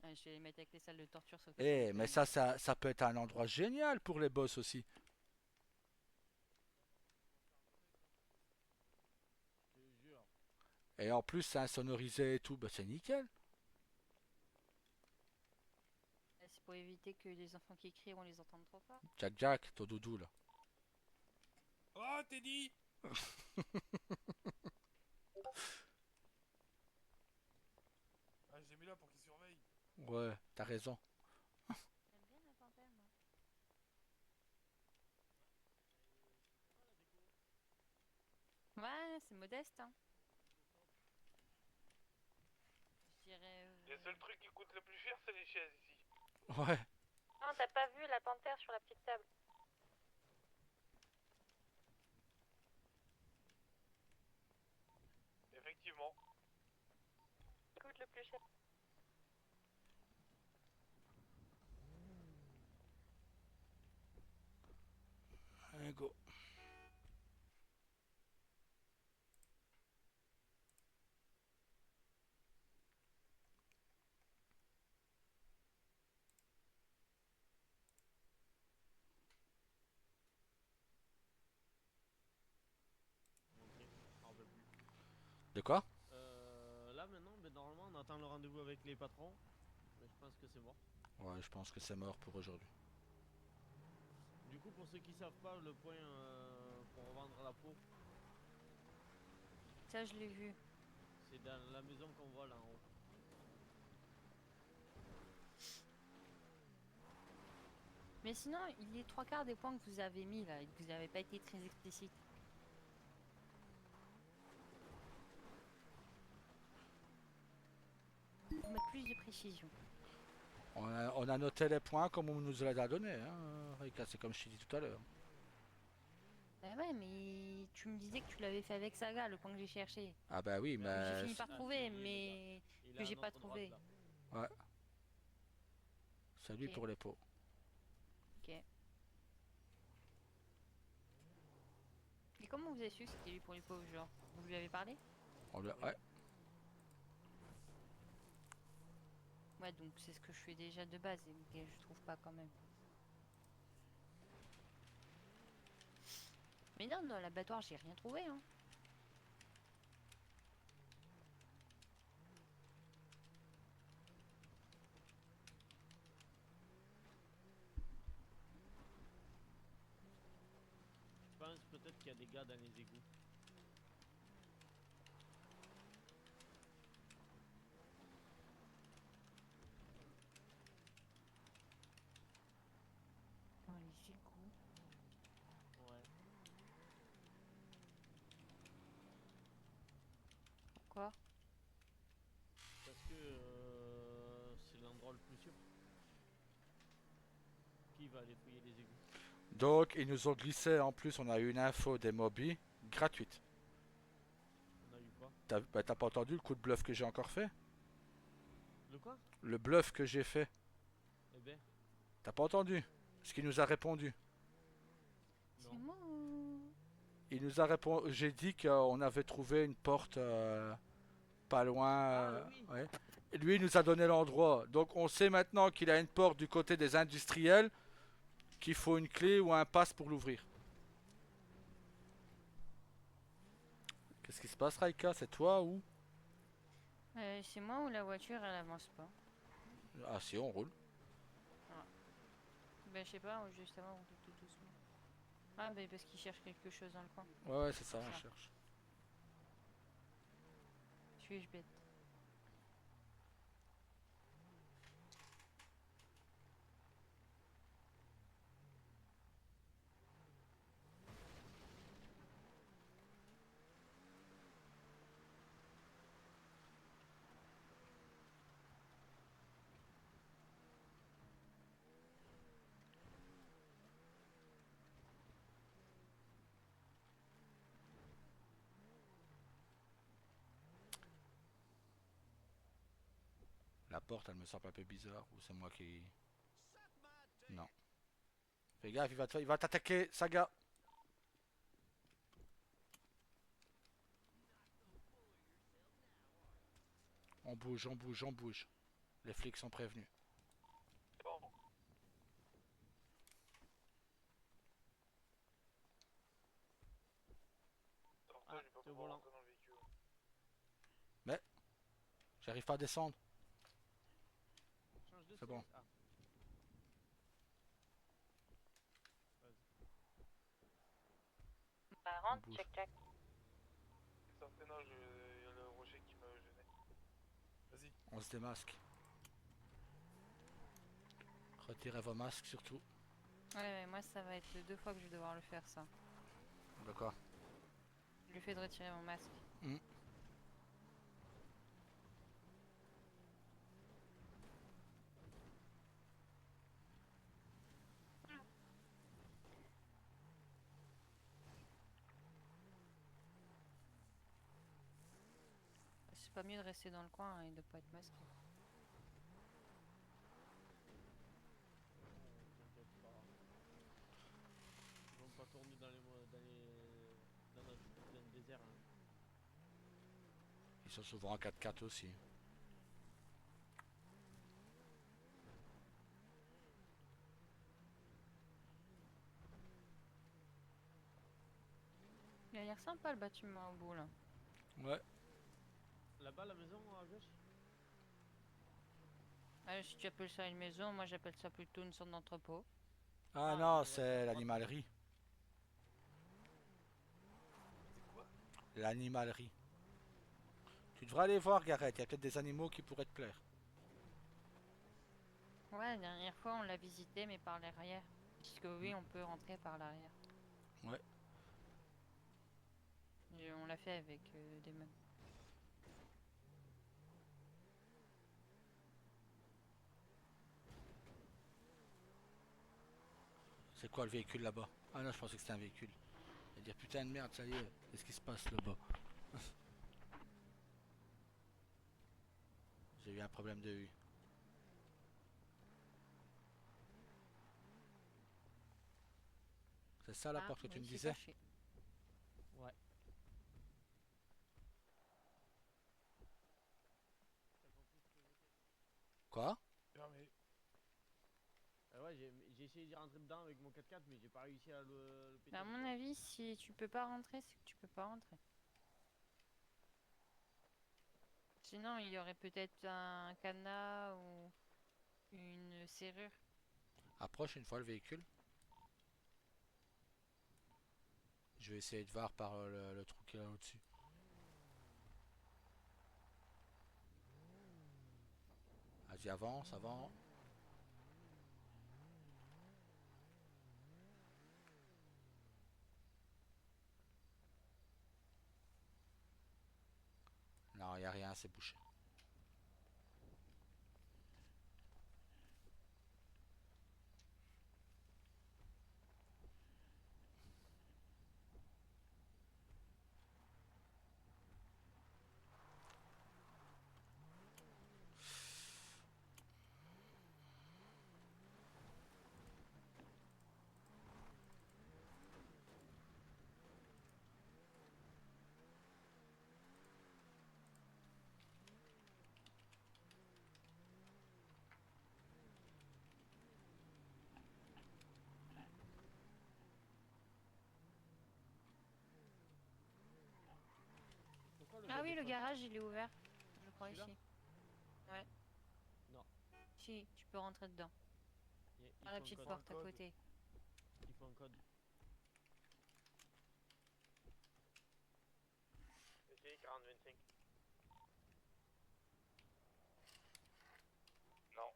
Ouais. Je vais les mettre avec les salles de torture. sauf que Eh, c'est mais pas ça peut être un endroit génial pour les boss aussi. Je te jure. Et en plus, c'est insonorisé et tout, bah c'est nickel. C'est pour éviter que les enfants qui crient, on les entende trop fort. Jack Jack, ton doudou là. Oh, Teddy! Ah, j'ai mis là pour qu'il surveille. Ouais, t'as raison. J'aime bien la panthère, moi. Ouais, c'est modeste, hein. Je dirais... Le seul truc qui coûte le plus cher, c'est les chaises ici. Ouais. Non, t'as pas vu la panthère sur la petite table? Effectivement. Qui coûte le plus cher? Allez, go. Montrer. Ah, on peut plus. De quoi? Là maintenant, ben, normalement on attend le rendez-vous avec les patrons. Mais je pense que c'est mort. Ouais, je pense que c'est mort pour aujourd'hui. Du coup, pour ceux qui savent pas, le point pour revendre la peau, Ça, je l'ai vu. c'est dans la maison qu'on voit là en haut. Mais sinon, il est trois quarts des points que vous avez mis là et que vous n'avez pas été très explicite. Faut mettre plus de précision. On a noté les points comme on nous les a donnés, hein, Rika, c'est comme je t'ai dit tout à l'heure. Bah ouais, mais tu me disais que tu l'avais fait avec Saga, le point que j'ai cherché. Ah bah oui, J'ai mais... fini par Ah, trouver, si, il est mais Il que est à j'ai pas notre droite, trouvé. là. Ouais. Salut Ok. pour les pots. Ok. Et comment vous avez su que c'était lui pour les pauvres, genre? Vous lui avez parlé? Ouais. Ouais, donc c'est ce que je fais déjà de base et que je trouve pas quand même. Mais non, dans l'abattoir, j'ai rien trouvé, hein. Je pense peut-être qu'il y a des gars dans les égouts. Dans les égouts. Ouais. Pourquoi? Parce que c'est l'endroit le plus sûr. Qui va aller fouiller les égouts? Donc, ils nous ont glissé, en plus, on a eu une info des Moby gratuite. On a eu quoi? T'as pas entendu le coup de bluff que j'ai encore fait? Le quoi? Le bluff que j'ai fait. Eh ben, T'as pas entendu ce qu'il nous a répondu? C'est non. moi ou... Il nous a répondu. J'ai dit qu'on avait trouvé une porte pas loin. Oui. Ouais. Et lui, il nous a donné l'endroit. Donc, on sait maintenant qu'il a une porte du côté des industriels, qu'il faut une clé ou un pass pour l'ouvrir. Qu'est-ce qui se passe, Raika? C'est toi ou? C'est moi ou la voiture, elle avance pas? Ah, si, on roule. Ben je sais pas, juste avant on roule tout doucement. Ah ben parce qu'il cherche quelque chose dans le coin. Ouais, c'est ça, on Ça. cherche. Suis-je bête? La porte, elle me semble un peu bizarre. Ou c'est moi qui... Non. Fais gaffe, il va t'attaquer, Saga. On bouge, on bouge, on bouge. Les flics sont prévenus. Bon. Donc toi, Ah, je vais pas t'es au pouvoir volant. rentrer dans le véhicule. Mais, j'arrive pas à descendre. Change de C'est bon. siège. Ah. Vas-y. Bah On rentre, bouge. check check. Sortez, non, il y a le rocher qui me gênait. Vas-y. On se démasque. Retirez vos masques surtout. Ouais, mais moi ça va être 2 fois que je vais devoir le faire ça. D'accord. Le fait de retirer mon masque. Hmm. C'est pas mieux de rester dans le coin et de pas être masqué. Non, t'inquiète pas. Ils vont pas tourner dans le désert. Hein. Ils sont souvent en 4x4 aussi. Il a l'air sympa le bâtiment au bout là. Ouais. Là-bas, la maison à gauche. Si tu appelles ça une maison, moi j'appelle ça plutôt une sorte d'entrepôt. Ah Ah, non, je vois ça à c'est droite. l'animalerie. C'est quoi? L'animalerie. Tu devrais aller voir, Gareth. Il y a peut-être des animaux qui pourraient te plaire. Ouais, la dernière fois on l'a visité mais par l'arrière. Puisque oui, Hmm. on peut rentrer par l'arrière. Ouais. Et on l'a fait avec des meubles. C'est quoi le véhicule là-bas? Ah non, je pensais que c'était un véhicule. Je vais dire putain de merde, ça y est. Qu'est-ce qui se passe là-bas? J'ai eu un problème de vue. C'est ça la porte que tu oui, me c'est disais? caché. Ouais. Quoi? Fermé. Ouais, j'ai essayé d'y rentrer dedans avec mon 4x4, mais j'ai pas réussi à le péter. À mon avis, si tu peux pas rentrer, c'est que tu peux pas rentrer. Sinon, il y aurait peut-être un cadenas ou une serrure. Approche une fois le véhicule. Je vais essayer de voir par le trou qu'il y a au-dessus. Vas-y, avance, avance. Non, il n'y a rien, c'est bouché. Pourquoi le Ah gars oui, des le fois- garage, il est ouvert. Je crois Celui-là ici. Ouais. Non. Si, tu peux rentrer dedans. Il Et il Par la faut un petite code. porte à code. côté. Il faut un code. Essayez 40-25. Non.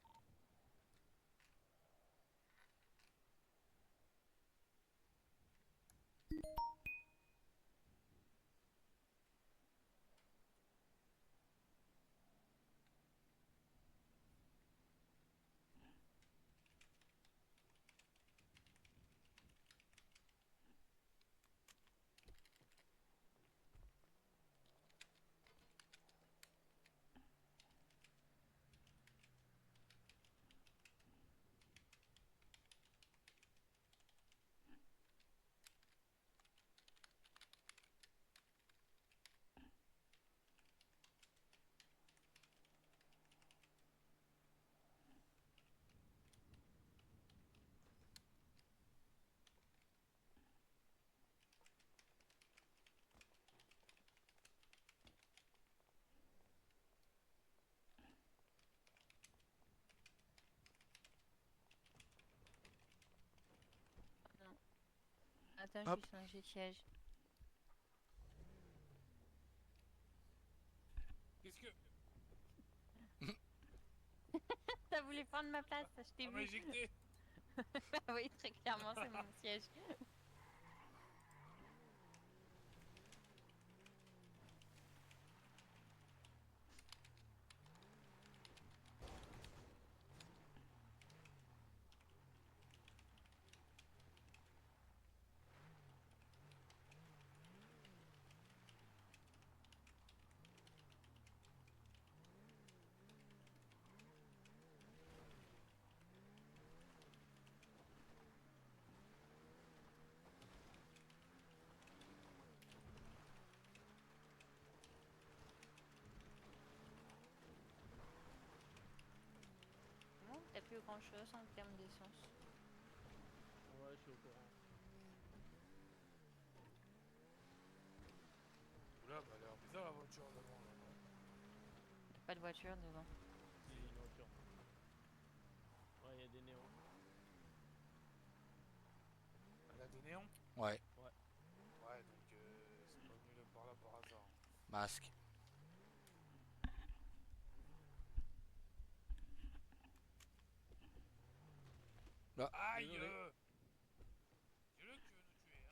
Non. Attends, Hop. juste un jet de siège. Qu'est-ce que. T'as voulu prendre ma place, je t'ai On m'a vu. éjecté. Bah oui, très clairement, c'est mon siège. Bon, t'as plus grand chose en termes d'essence. Ouais, je suis au courant. Oula, bah elle a l'air bizarre la voiture devant là, non? Y'a pas de voiture devant. Si, une voiture. Ouais, il y a des néons. Elle a des néons? Ouais, Ouais, donc c'est pas venu là par là par hasard. masque. Là, Aïe Désolé. Dis-le que tu veux nous tuer, hein.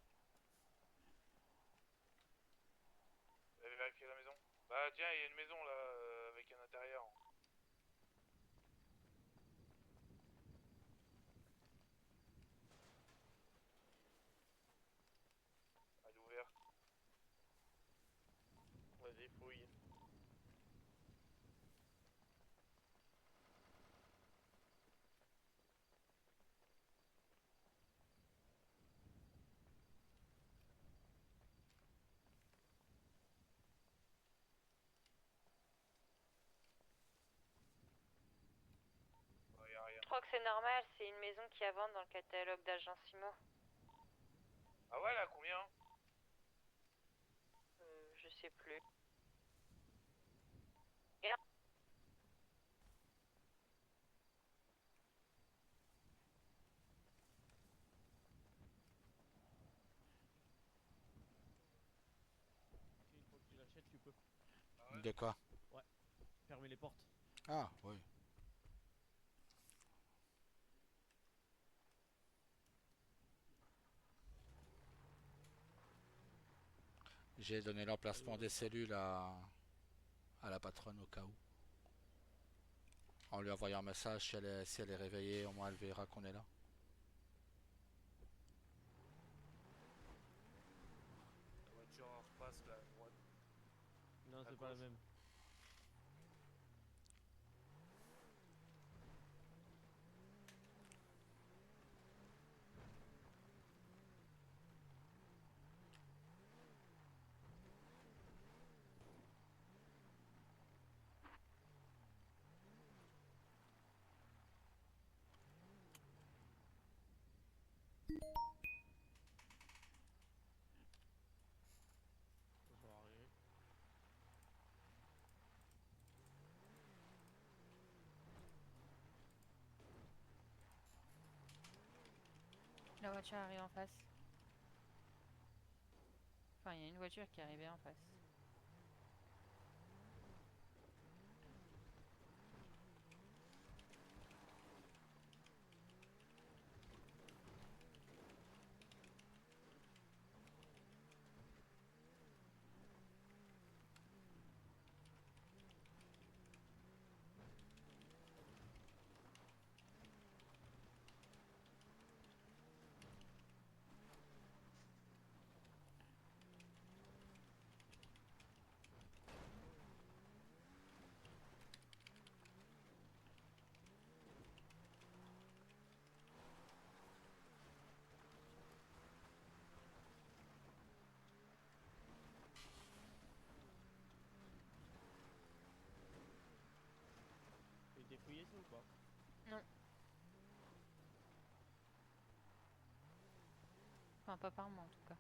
Vous avez vérifié la maison? Bah tiens, il y a une maison là, avec un intérieur. Elle est ouverte. Vas-y, fouille. Ouais, y a rien. Je crois que c'est normal, c'est une maison qui a vente dans le catalogue d'Agence Simo. Ah ouais, là, combien? Je sais plus. Si, une fois que tu l'achètes, tu peux. Ah ouais? de quoi? Fermer les portes. Ah, oui. J'ai donné l'emplacement des cellules à la patronne au cas où. En lui envoyant un message, si elle est réveillée, au moins elle verra qu'on est là. La voiture repasse là à droite. Non, À c'est pas la gauche. même. Ça va arriver. La voiture arrive en face. Enfin, il y a une voiture qui est arrivée en face. Il était fouillé ça ou pas? Non. Enfin, pas par moi en tout cas.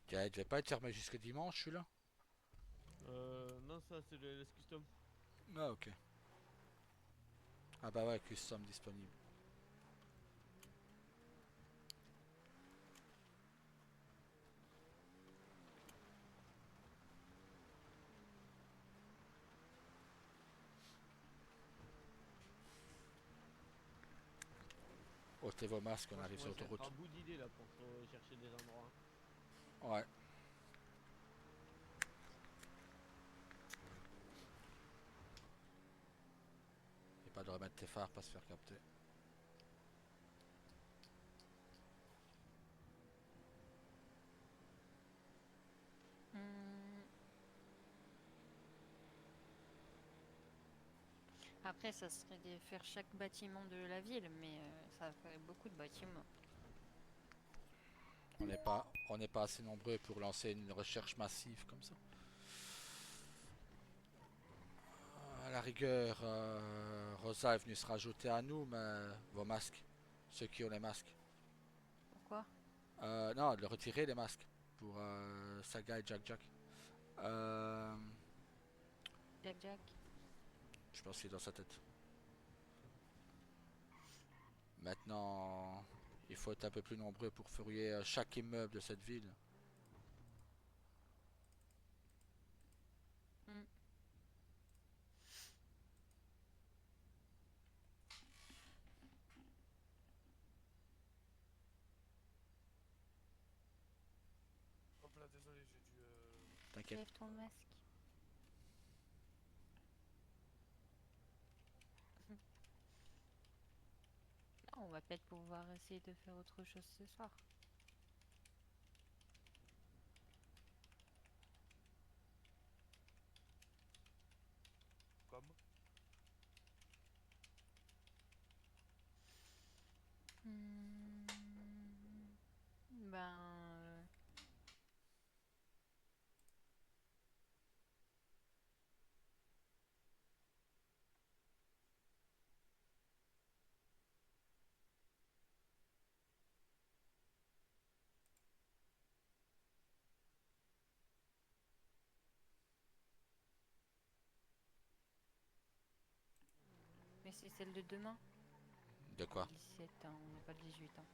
Tiens, il devait pas être fermé jusque dimanche, celui-là? Non, ça c'est le LS Custom. Ah, ok. Ah bah ouais, custom disponible. Ôtez vos masques, on Moi je arrive sur commence à être l'autoroute. à bout d'idées là pour chercher des endroits. Ouais. Et pas de remettre tes phares, pas se faire capter. Hmm. Après, ça serait de faire chaque bâtiment de la ville, mais ça ferait beaucoup de bâtiments. On n'est pas assez nombreux pour lancer une recherche massive comme ça. À la rigueur, Rosa est venue se rajouter à nous, mais vos masques, ceux qui ont les masques. Pourquoi? Non, de retirer les masques pour Saga et Jack Jack. Jack Jack. Je pense qu'il est dans sa tête. Maintenant, il faut être un peu plus nombreux pour fouiller chaque immeuble de cette ville. Hmm. Hop là, désolé, j'ai dû. T'inquiète. Lève ton masque. Ah, on va peut-être pouvoir essayer de faire autre chose ce soir. Comme. Hmm. Ben... Mais c'est celle de demain. De quoi? 17 ans, on n'a pas le 18 ans.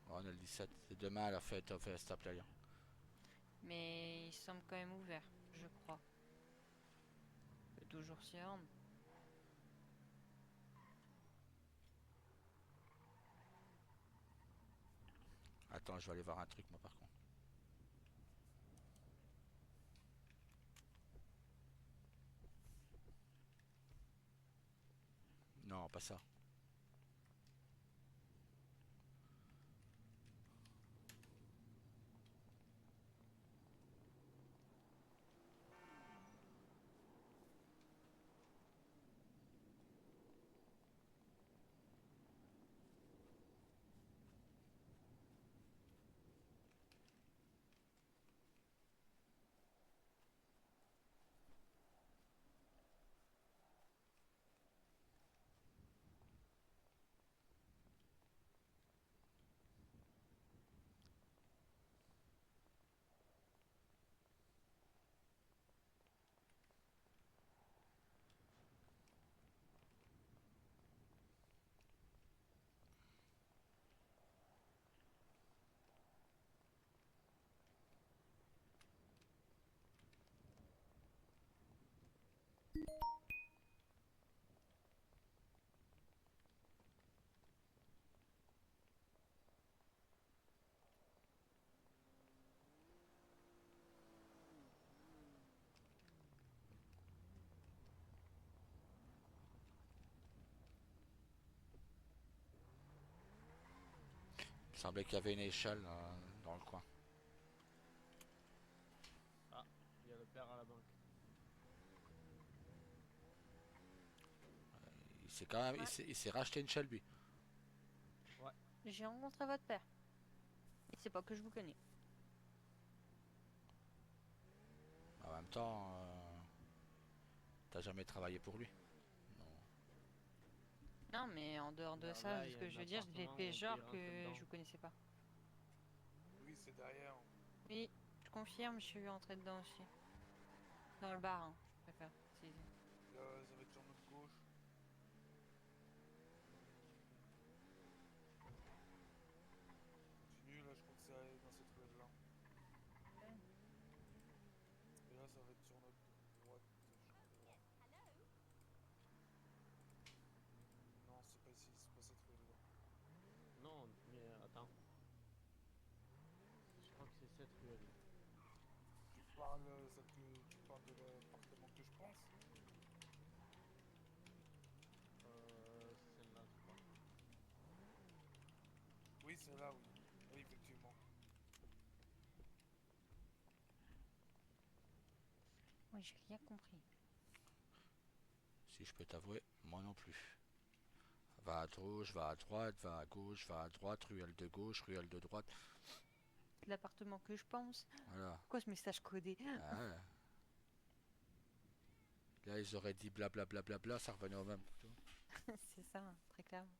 Oh, on a le 17. C'est demain la fête of Fiesta Playa. Mais il semble quand même ouvert, je crois. On peut toujours s'y rendre. Attends, je vais aller voir un truc moi par contre. ferait ça. Il semblait qu'il y avait une échelle dans le coin. Ah, il y a le père à la banque. Il s'est quand même, Ouais. il s'est racheté une échelle lui. J'ai rencontré votre père. Et c'est pas que je vous connais. En même temps, t'as jamais travaillé pour lui. Non. Non, mais en dehors de Alors ça, là, il y ce a que un je veux dire, j'ai appartement, fait on peut y genre rentrer que dedans. je vous connaissais pas. Oui, c'est derrière. Oui, je confirme, je suis entrée dedans aussi. Dans le bar, hein, je préfère préciser. Là, ça va être sur notre gauche. Continue, là, je crois que c'est dans cette ruelle-là. Et là, ça va être sur notre droite, je crois. Non, c'est pas ici, c'est pas cette ruelle-là. Non, mais attends. Je crois que c'est cette ruelle. Tu parles de l'appartement que je pense? C'est celle-là, je crois. Oui, c'est là, oui. Oui, effectivement. Oui, j'ai rien compris. Si je peux t'avouer, moi non plus. Va à gauche, va à droite, va à gauche, va à droite, ruelle de gauche, ruelle de droite. L'appartement que je pense. Voilà. Pourquoi ce message codé? Ah ouais. Là, ils auraient dit blablabla, bla, bla, bla, ça revenait au même. Tu vois. C'est ça, très clairement.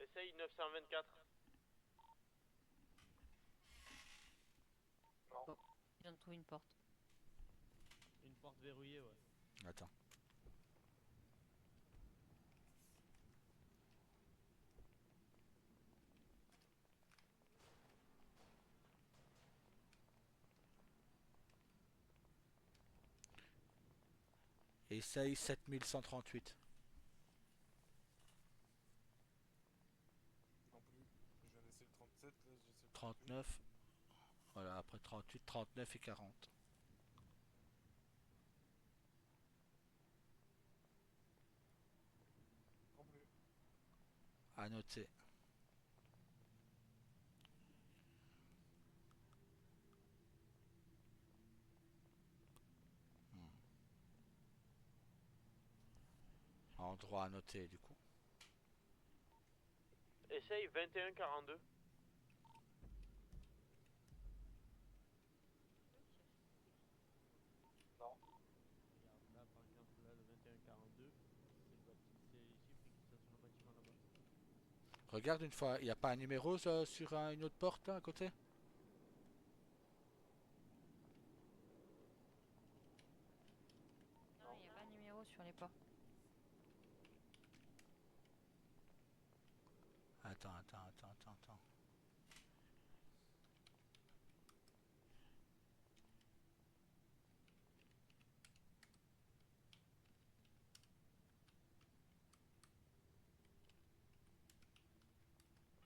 Essaye 924. Je viens de trouver une porte. Une porte verrouillée, ouais. Attends. Essaye 7138. Non plus. Je viens d'essayer le 37, là, j'essaie le 38. 39. Voilà, après 38, 39 et 40. Non plus. À noter. Endroit à noter du coup. Essaye 2142. Regarde, là, par exemple, là, le 2142, c'est les chiffres qui sont sur le bâtiment là-bas. Regarde une fois, il n'y a pas un numéro ça, sur une autre porte là à côté? Non, il n'y a pas de numéro sur les portes. Attends.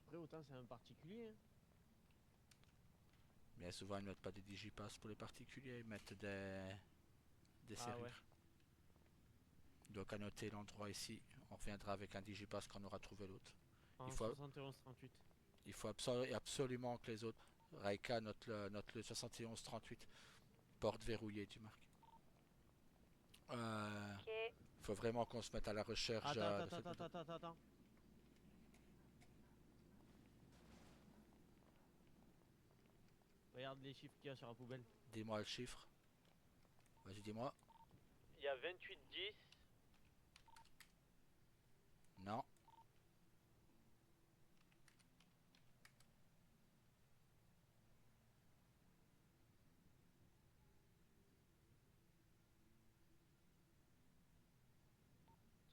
Après, autant c'est un particulier. Hein. Mais souvent ils ne mettent pas des digipass pour les particuliers, ils mettent des Ah serrures. ouais. Donc à noter l'endroit ici. On reviendra avec un digipass quand on aura trouvé l'autre. En faut- 71-38. Il faut absolument que les autres... Raika note le 71-38. Porte verrouillée, tu marques. Ok. Faut vraiment qu'on se mette à la recherche de cette moto. Attends. Regarde les chiffres qu'il y a sur la poubelle. Dis-moi le chiffre. Vas-y, dis-moi. Il y a 28-10. Non.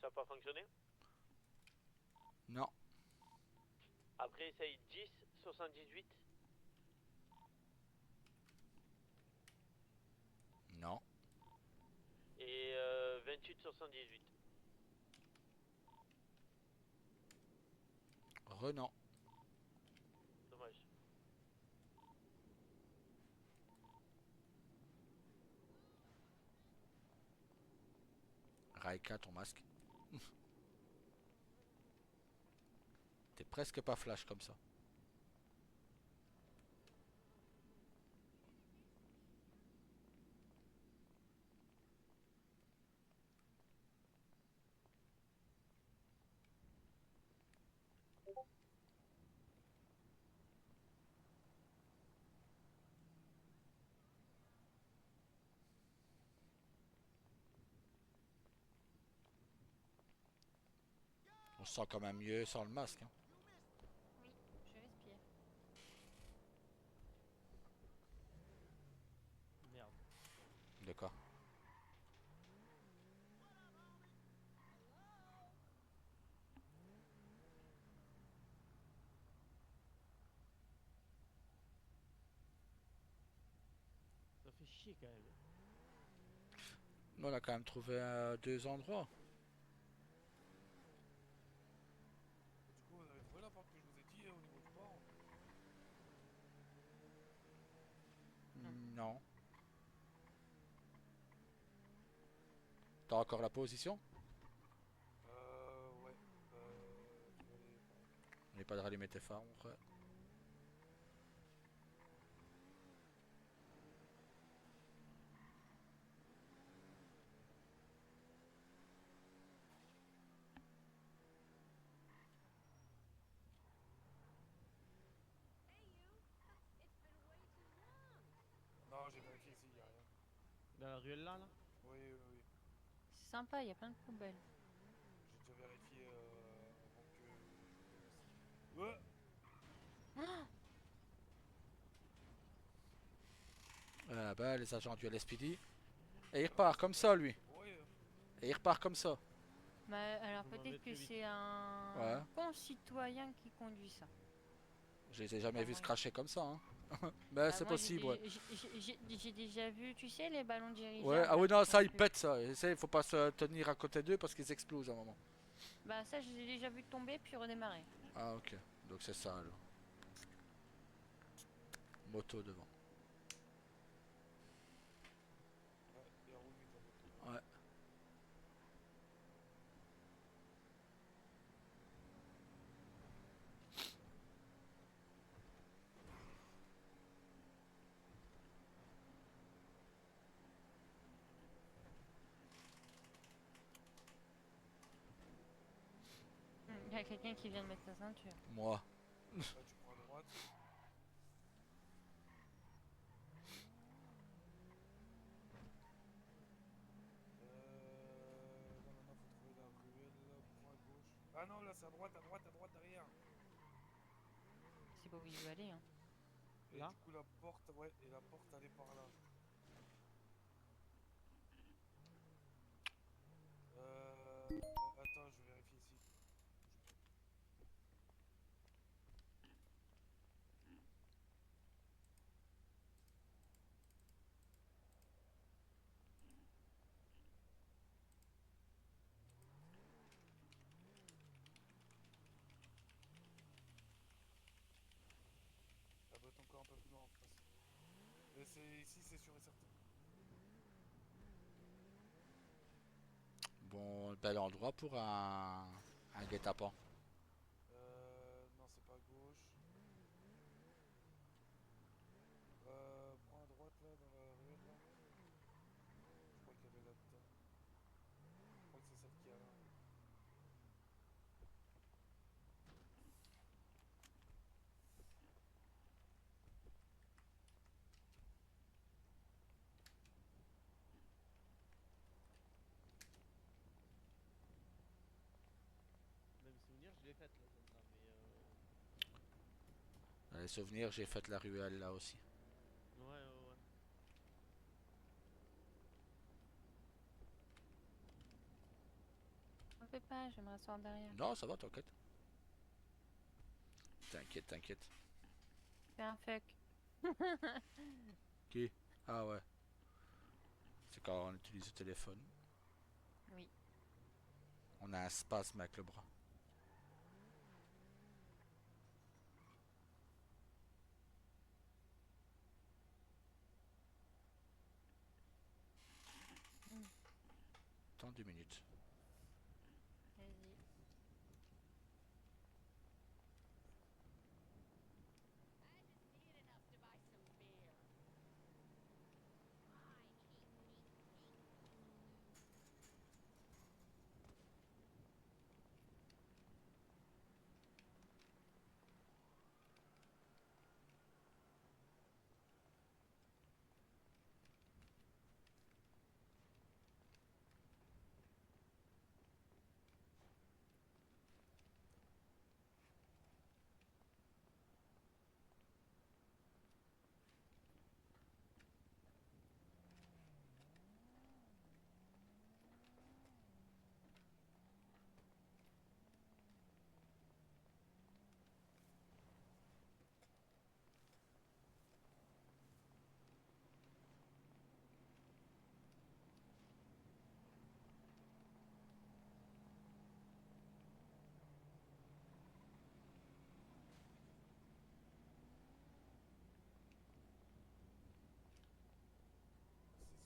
Ça n'a pas fonctionné. Non. Après, essaye 10-78. Non. Et 28-78. Renan. Dommage. Raika, ton masque. T'es presque pas flash comme ça. On se sent quand même mieux sans le masque. Hein. Oui, je respire. Merde. De quoi? Ça fait chier quand même. Nous, on a quand même trouvé 2 endroits. Du coup, vous avez trouvé la porte que je vous ai dit au niveau du port? Non. T'as encore la position? Ouais. Je vais aller. N'oublie pas de rallumer tes phares, mon frère. Non, j'ai vérifié ici, y a rien. Dans la ruelle là Oui. C'est sympa, il y a plein de poubelles. J'ai déjà vérifié avant que je vous laisse. Bah, les agents du LSPD. Et il repart comme ça, lui. Ouais. Et il repart comme ça. Mais alors Vous m'en peut-être êtes que plus vite. c'est un Ouais. concitoyen qui conduit ça. Je les ai jamais vus moi, se cracher comme ça. Hein. Mais c'est Moi, possible, ouais. j'ai déjà vu, tu sais, les ballons dirigeables. Ouais, ah là, oui, qui non, font ça, ils plus. pètent ça. Et ça, il faut pas se tenir à côté d'eux parce qu'ils explosent à un moment. Bah ça, je l'ai déjà vu tomber puis redémarrer. Ah, ok. Donc c'est ça, alors. Moto devant. Ouais, il roule vite la moto. Ouais. Il y a quelqu'un qui vient de mettre sa ceinture. Moi. Là, tu prends à droite. Là, maintenant, faut trouver la ruelle. Prends à gauche. Ah non, là, c'est à droite, derrière. C'est pas où il veut aller, hein. Et Là du coup, la porte, ouais, et la porte, elle est par là. Attends, je vérifie ici. Ça doit être encore un peu plus loin en face. Mais c'est ici, c'est sûr et certain. Bon, bel endroit pour un guet-apens. Non, c'est pas à gauche. Prends à droite là, dans la ruelle là. Je crois qu'elle est là-dedans. Je crois que c'est celle qui est là. Même souvenir, je l'ai faite la zone là, mais Dans les souvenirs, j'ai fait la ruelle là aussi. ouais, ouais, ouais. T'en fais pas, je vais me rasseoir derrière. Non, ça va, t'inquiète. T'inquiète, t'inquiète. Fais un fuck. Qui? Ah ouais. C'est quand on utilise le téléphone. Oui. On a un spasme avec le bras. Attends 2 minutes. Vas-y.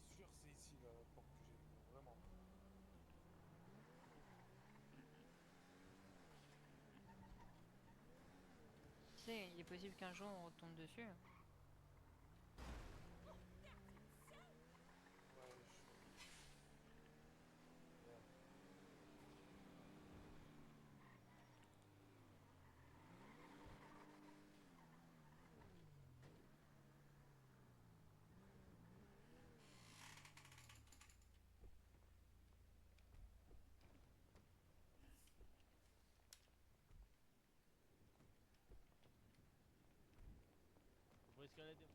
C'est sûr, c'est ici la porte que j'ai vue, vraiment. Tu sais, il est possible qu'un jour on retombe dessus. Ouais, Merde. Faut escalader.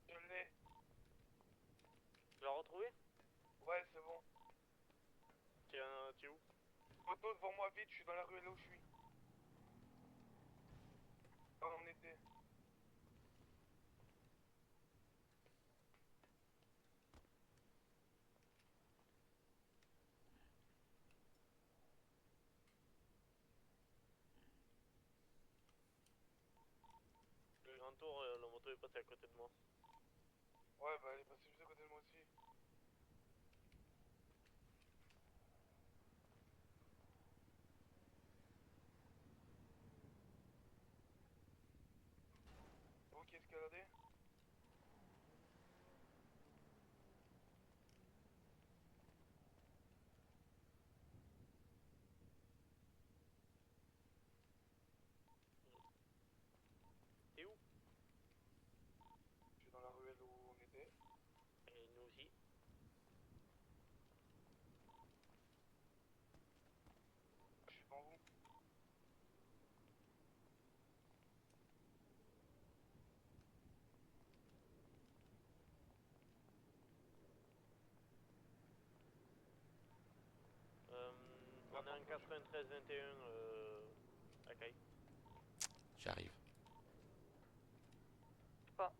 Je l'ai. Tu l'as retrouvé? Ouais, c'est bon. T'es où? Photo devant moi, vite, je suis dans la ruelle où je suis. Ah, on était. Le grand tour, la moto est passée à côté de moi. Ouais, bah elle est passée juste à côté de moi aussi. 93-21 à Caille. J'arrive. Pas.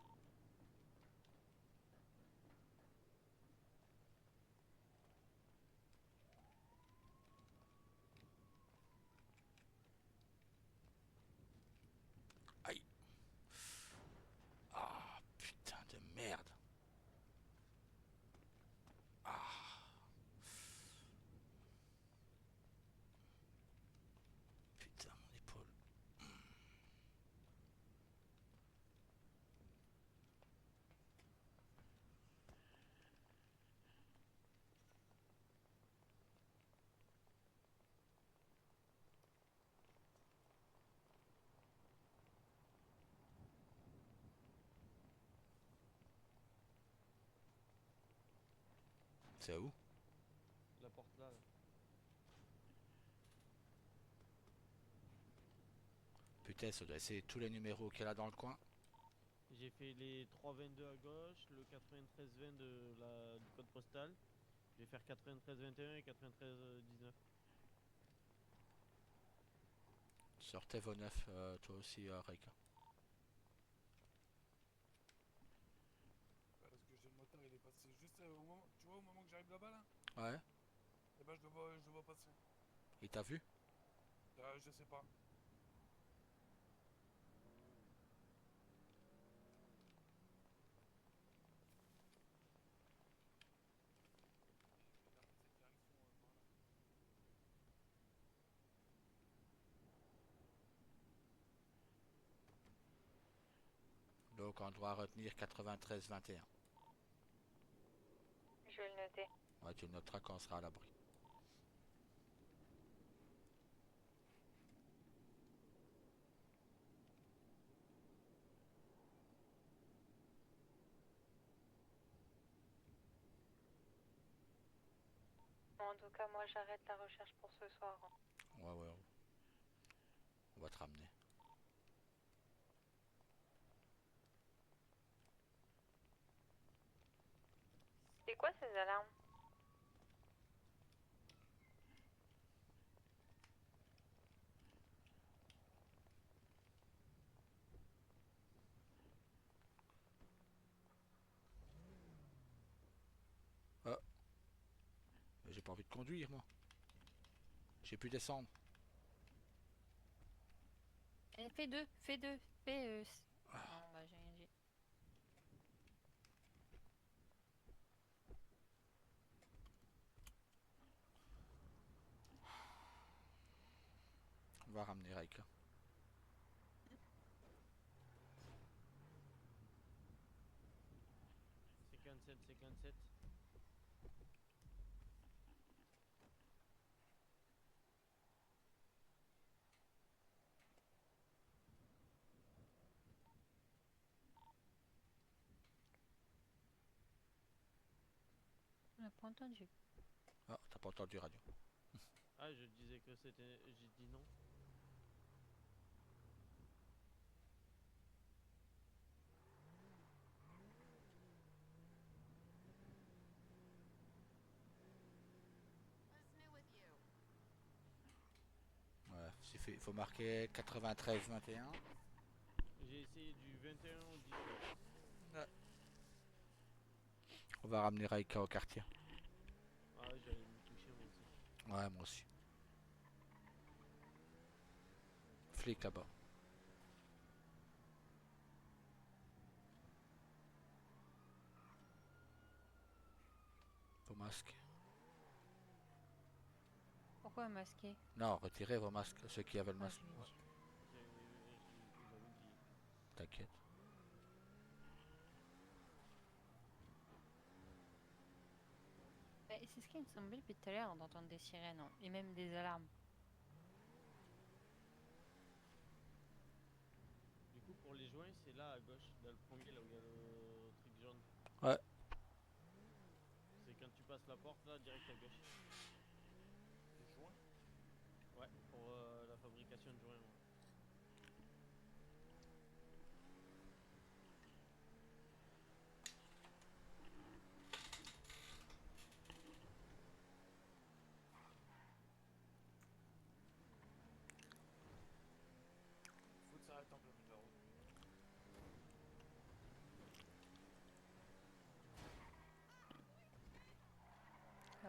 Aïe. Ah, putain de merde. Ah. Putain, mon épaule. C'est où? La porte là. Putain, ça doit essayer tous les numéros qu'elle a dans le coin. J'ai fait les 322 à gauche, le 93-20 du code postal. Je vais faire 93-21 et 93-19. Sortez vos neufs, toi aussi, Reika. Parce que j'ai le moteur, il est passé juste au moment. Tu vois, au moment que j'arrive là-bas là. Ouais, Et ben je le vois passer. il t'a vu? Je sais pas. Il a pris cette direction par là. Donc on doit retenir 93-21. Je vais le noter. Ouais, tu le noteras quand on sera à l'abri. Bon, en tout cas, moi j'arrête la recherche pour ce soir. Ouais, ouais. On va te ramener. C'est quoi ces alarmes? Ah. Mais j'ai pas envie de conduire, moi. J'ai pu descendre. Fais deux, fais deux, fais. Non, bah j'ai rien dit. On va ramener Reika. 57-57. On n'a pas entendu. Ah, t'as pas entendu radio. Ah, je disais que c'était. J'ai dit non. Ouais, il faut marquer 93-21. J'ai essayé du 21 au 19. On va ramener Reika au quartier. Ah, j'allais me coucher moi aussi. Ouais, moi aussi. Flic là-bas. Vos masques. Pourquoi masqué? Non, retirez vos masques, ceux qui avaient le Ouais, masque. je lui ai Ouais, dit. J'avais oublié. t'inquiète. Mais c'est ce qui me semblait depuis tout à l'heure d'entendre des sirènes hein, et même des alarmes. Du coup, pour les joints, c'est là à gauche, dans le premier, là où il y a le truc jaune. Ouais. C'est quand tu passes la porte, là, direct à gauche. Les joints. Ouais, pour la fabrication de joints. Ouais.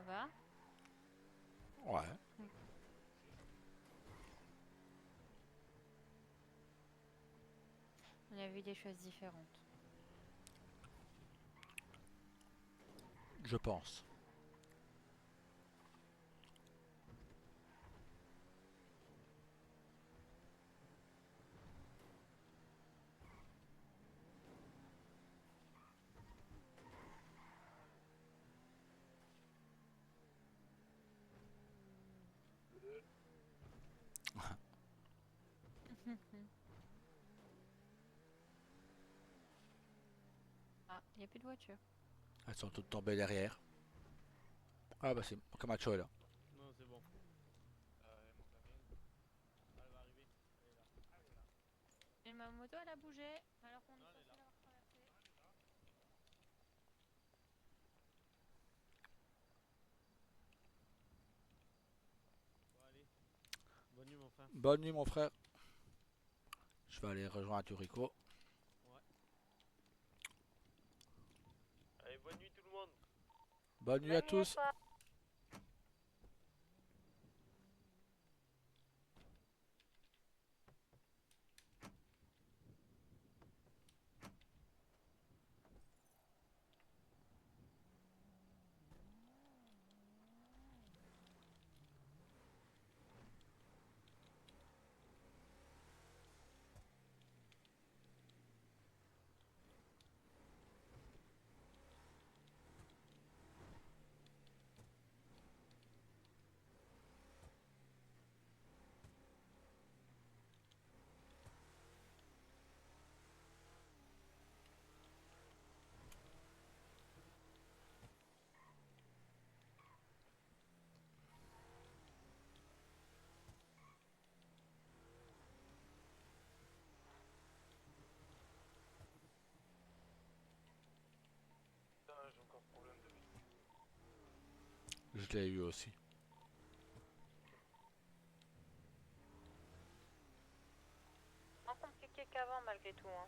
va? Ouais. On a vu des choses différentes. Je pense. Ah, il n'y a plus de voiture. Elles sont toutes tombées derrière. Ah bah c'est Camacho est là. Non, c'est bon. Monte la mienne. Elle va arriver. Elle est là. Elle est là. Et ma moto, elle a bougé, alors qu'on est Non, elle est censé là. l'avoir traversée. Elle est là. Bon, allez. Bonne nuit, mon frère. Bonne nuit mon frère. Je vais aller rejoindre Turico. Ouais. Allez, bonne nuit tout le monde. Bonne nuit à tous. toi. Putain, j'ai encore problème de vie. Je l'ai eu aussi. Moins compliqué qu'avant malgré tout. Hein.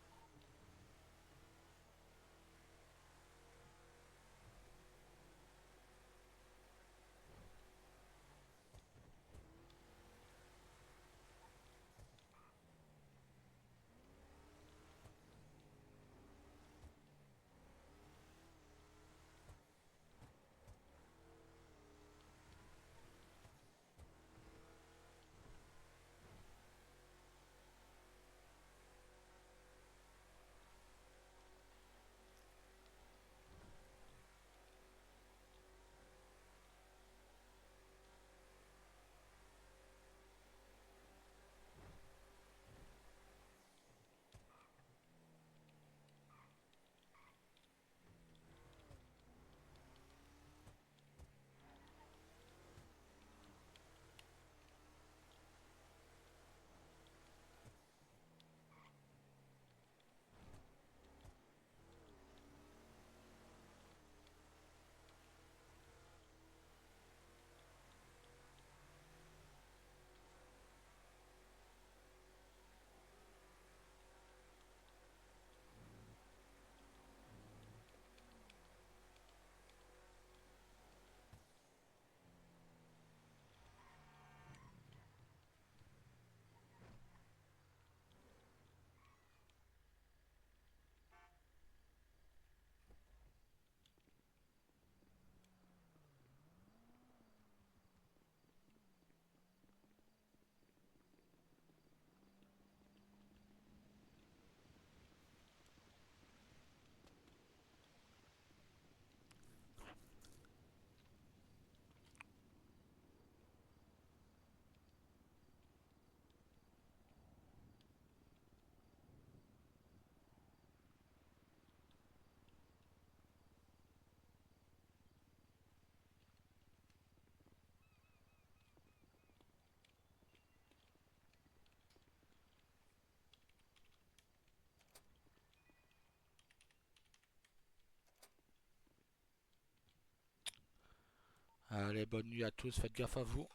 Allez, bonne nuit à tous. Faites gaffe à vous.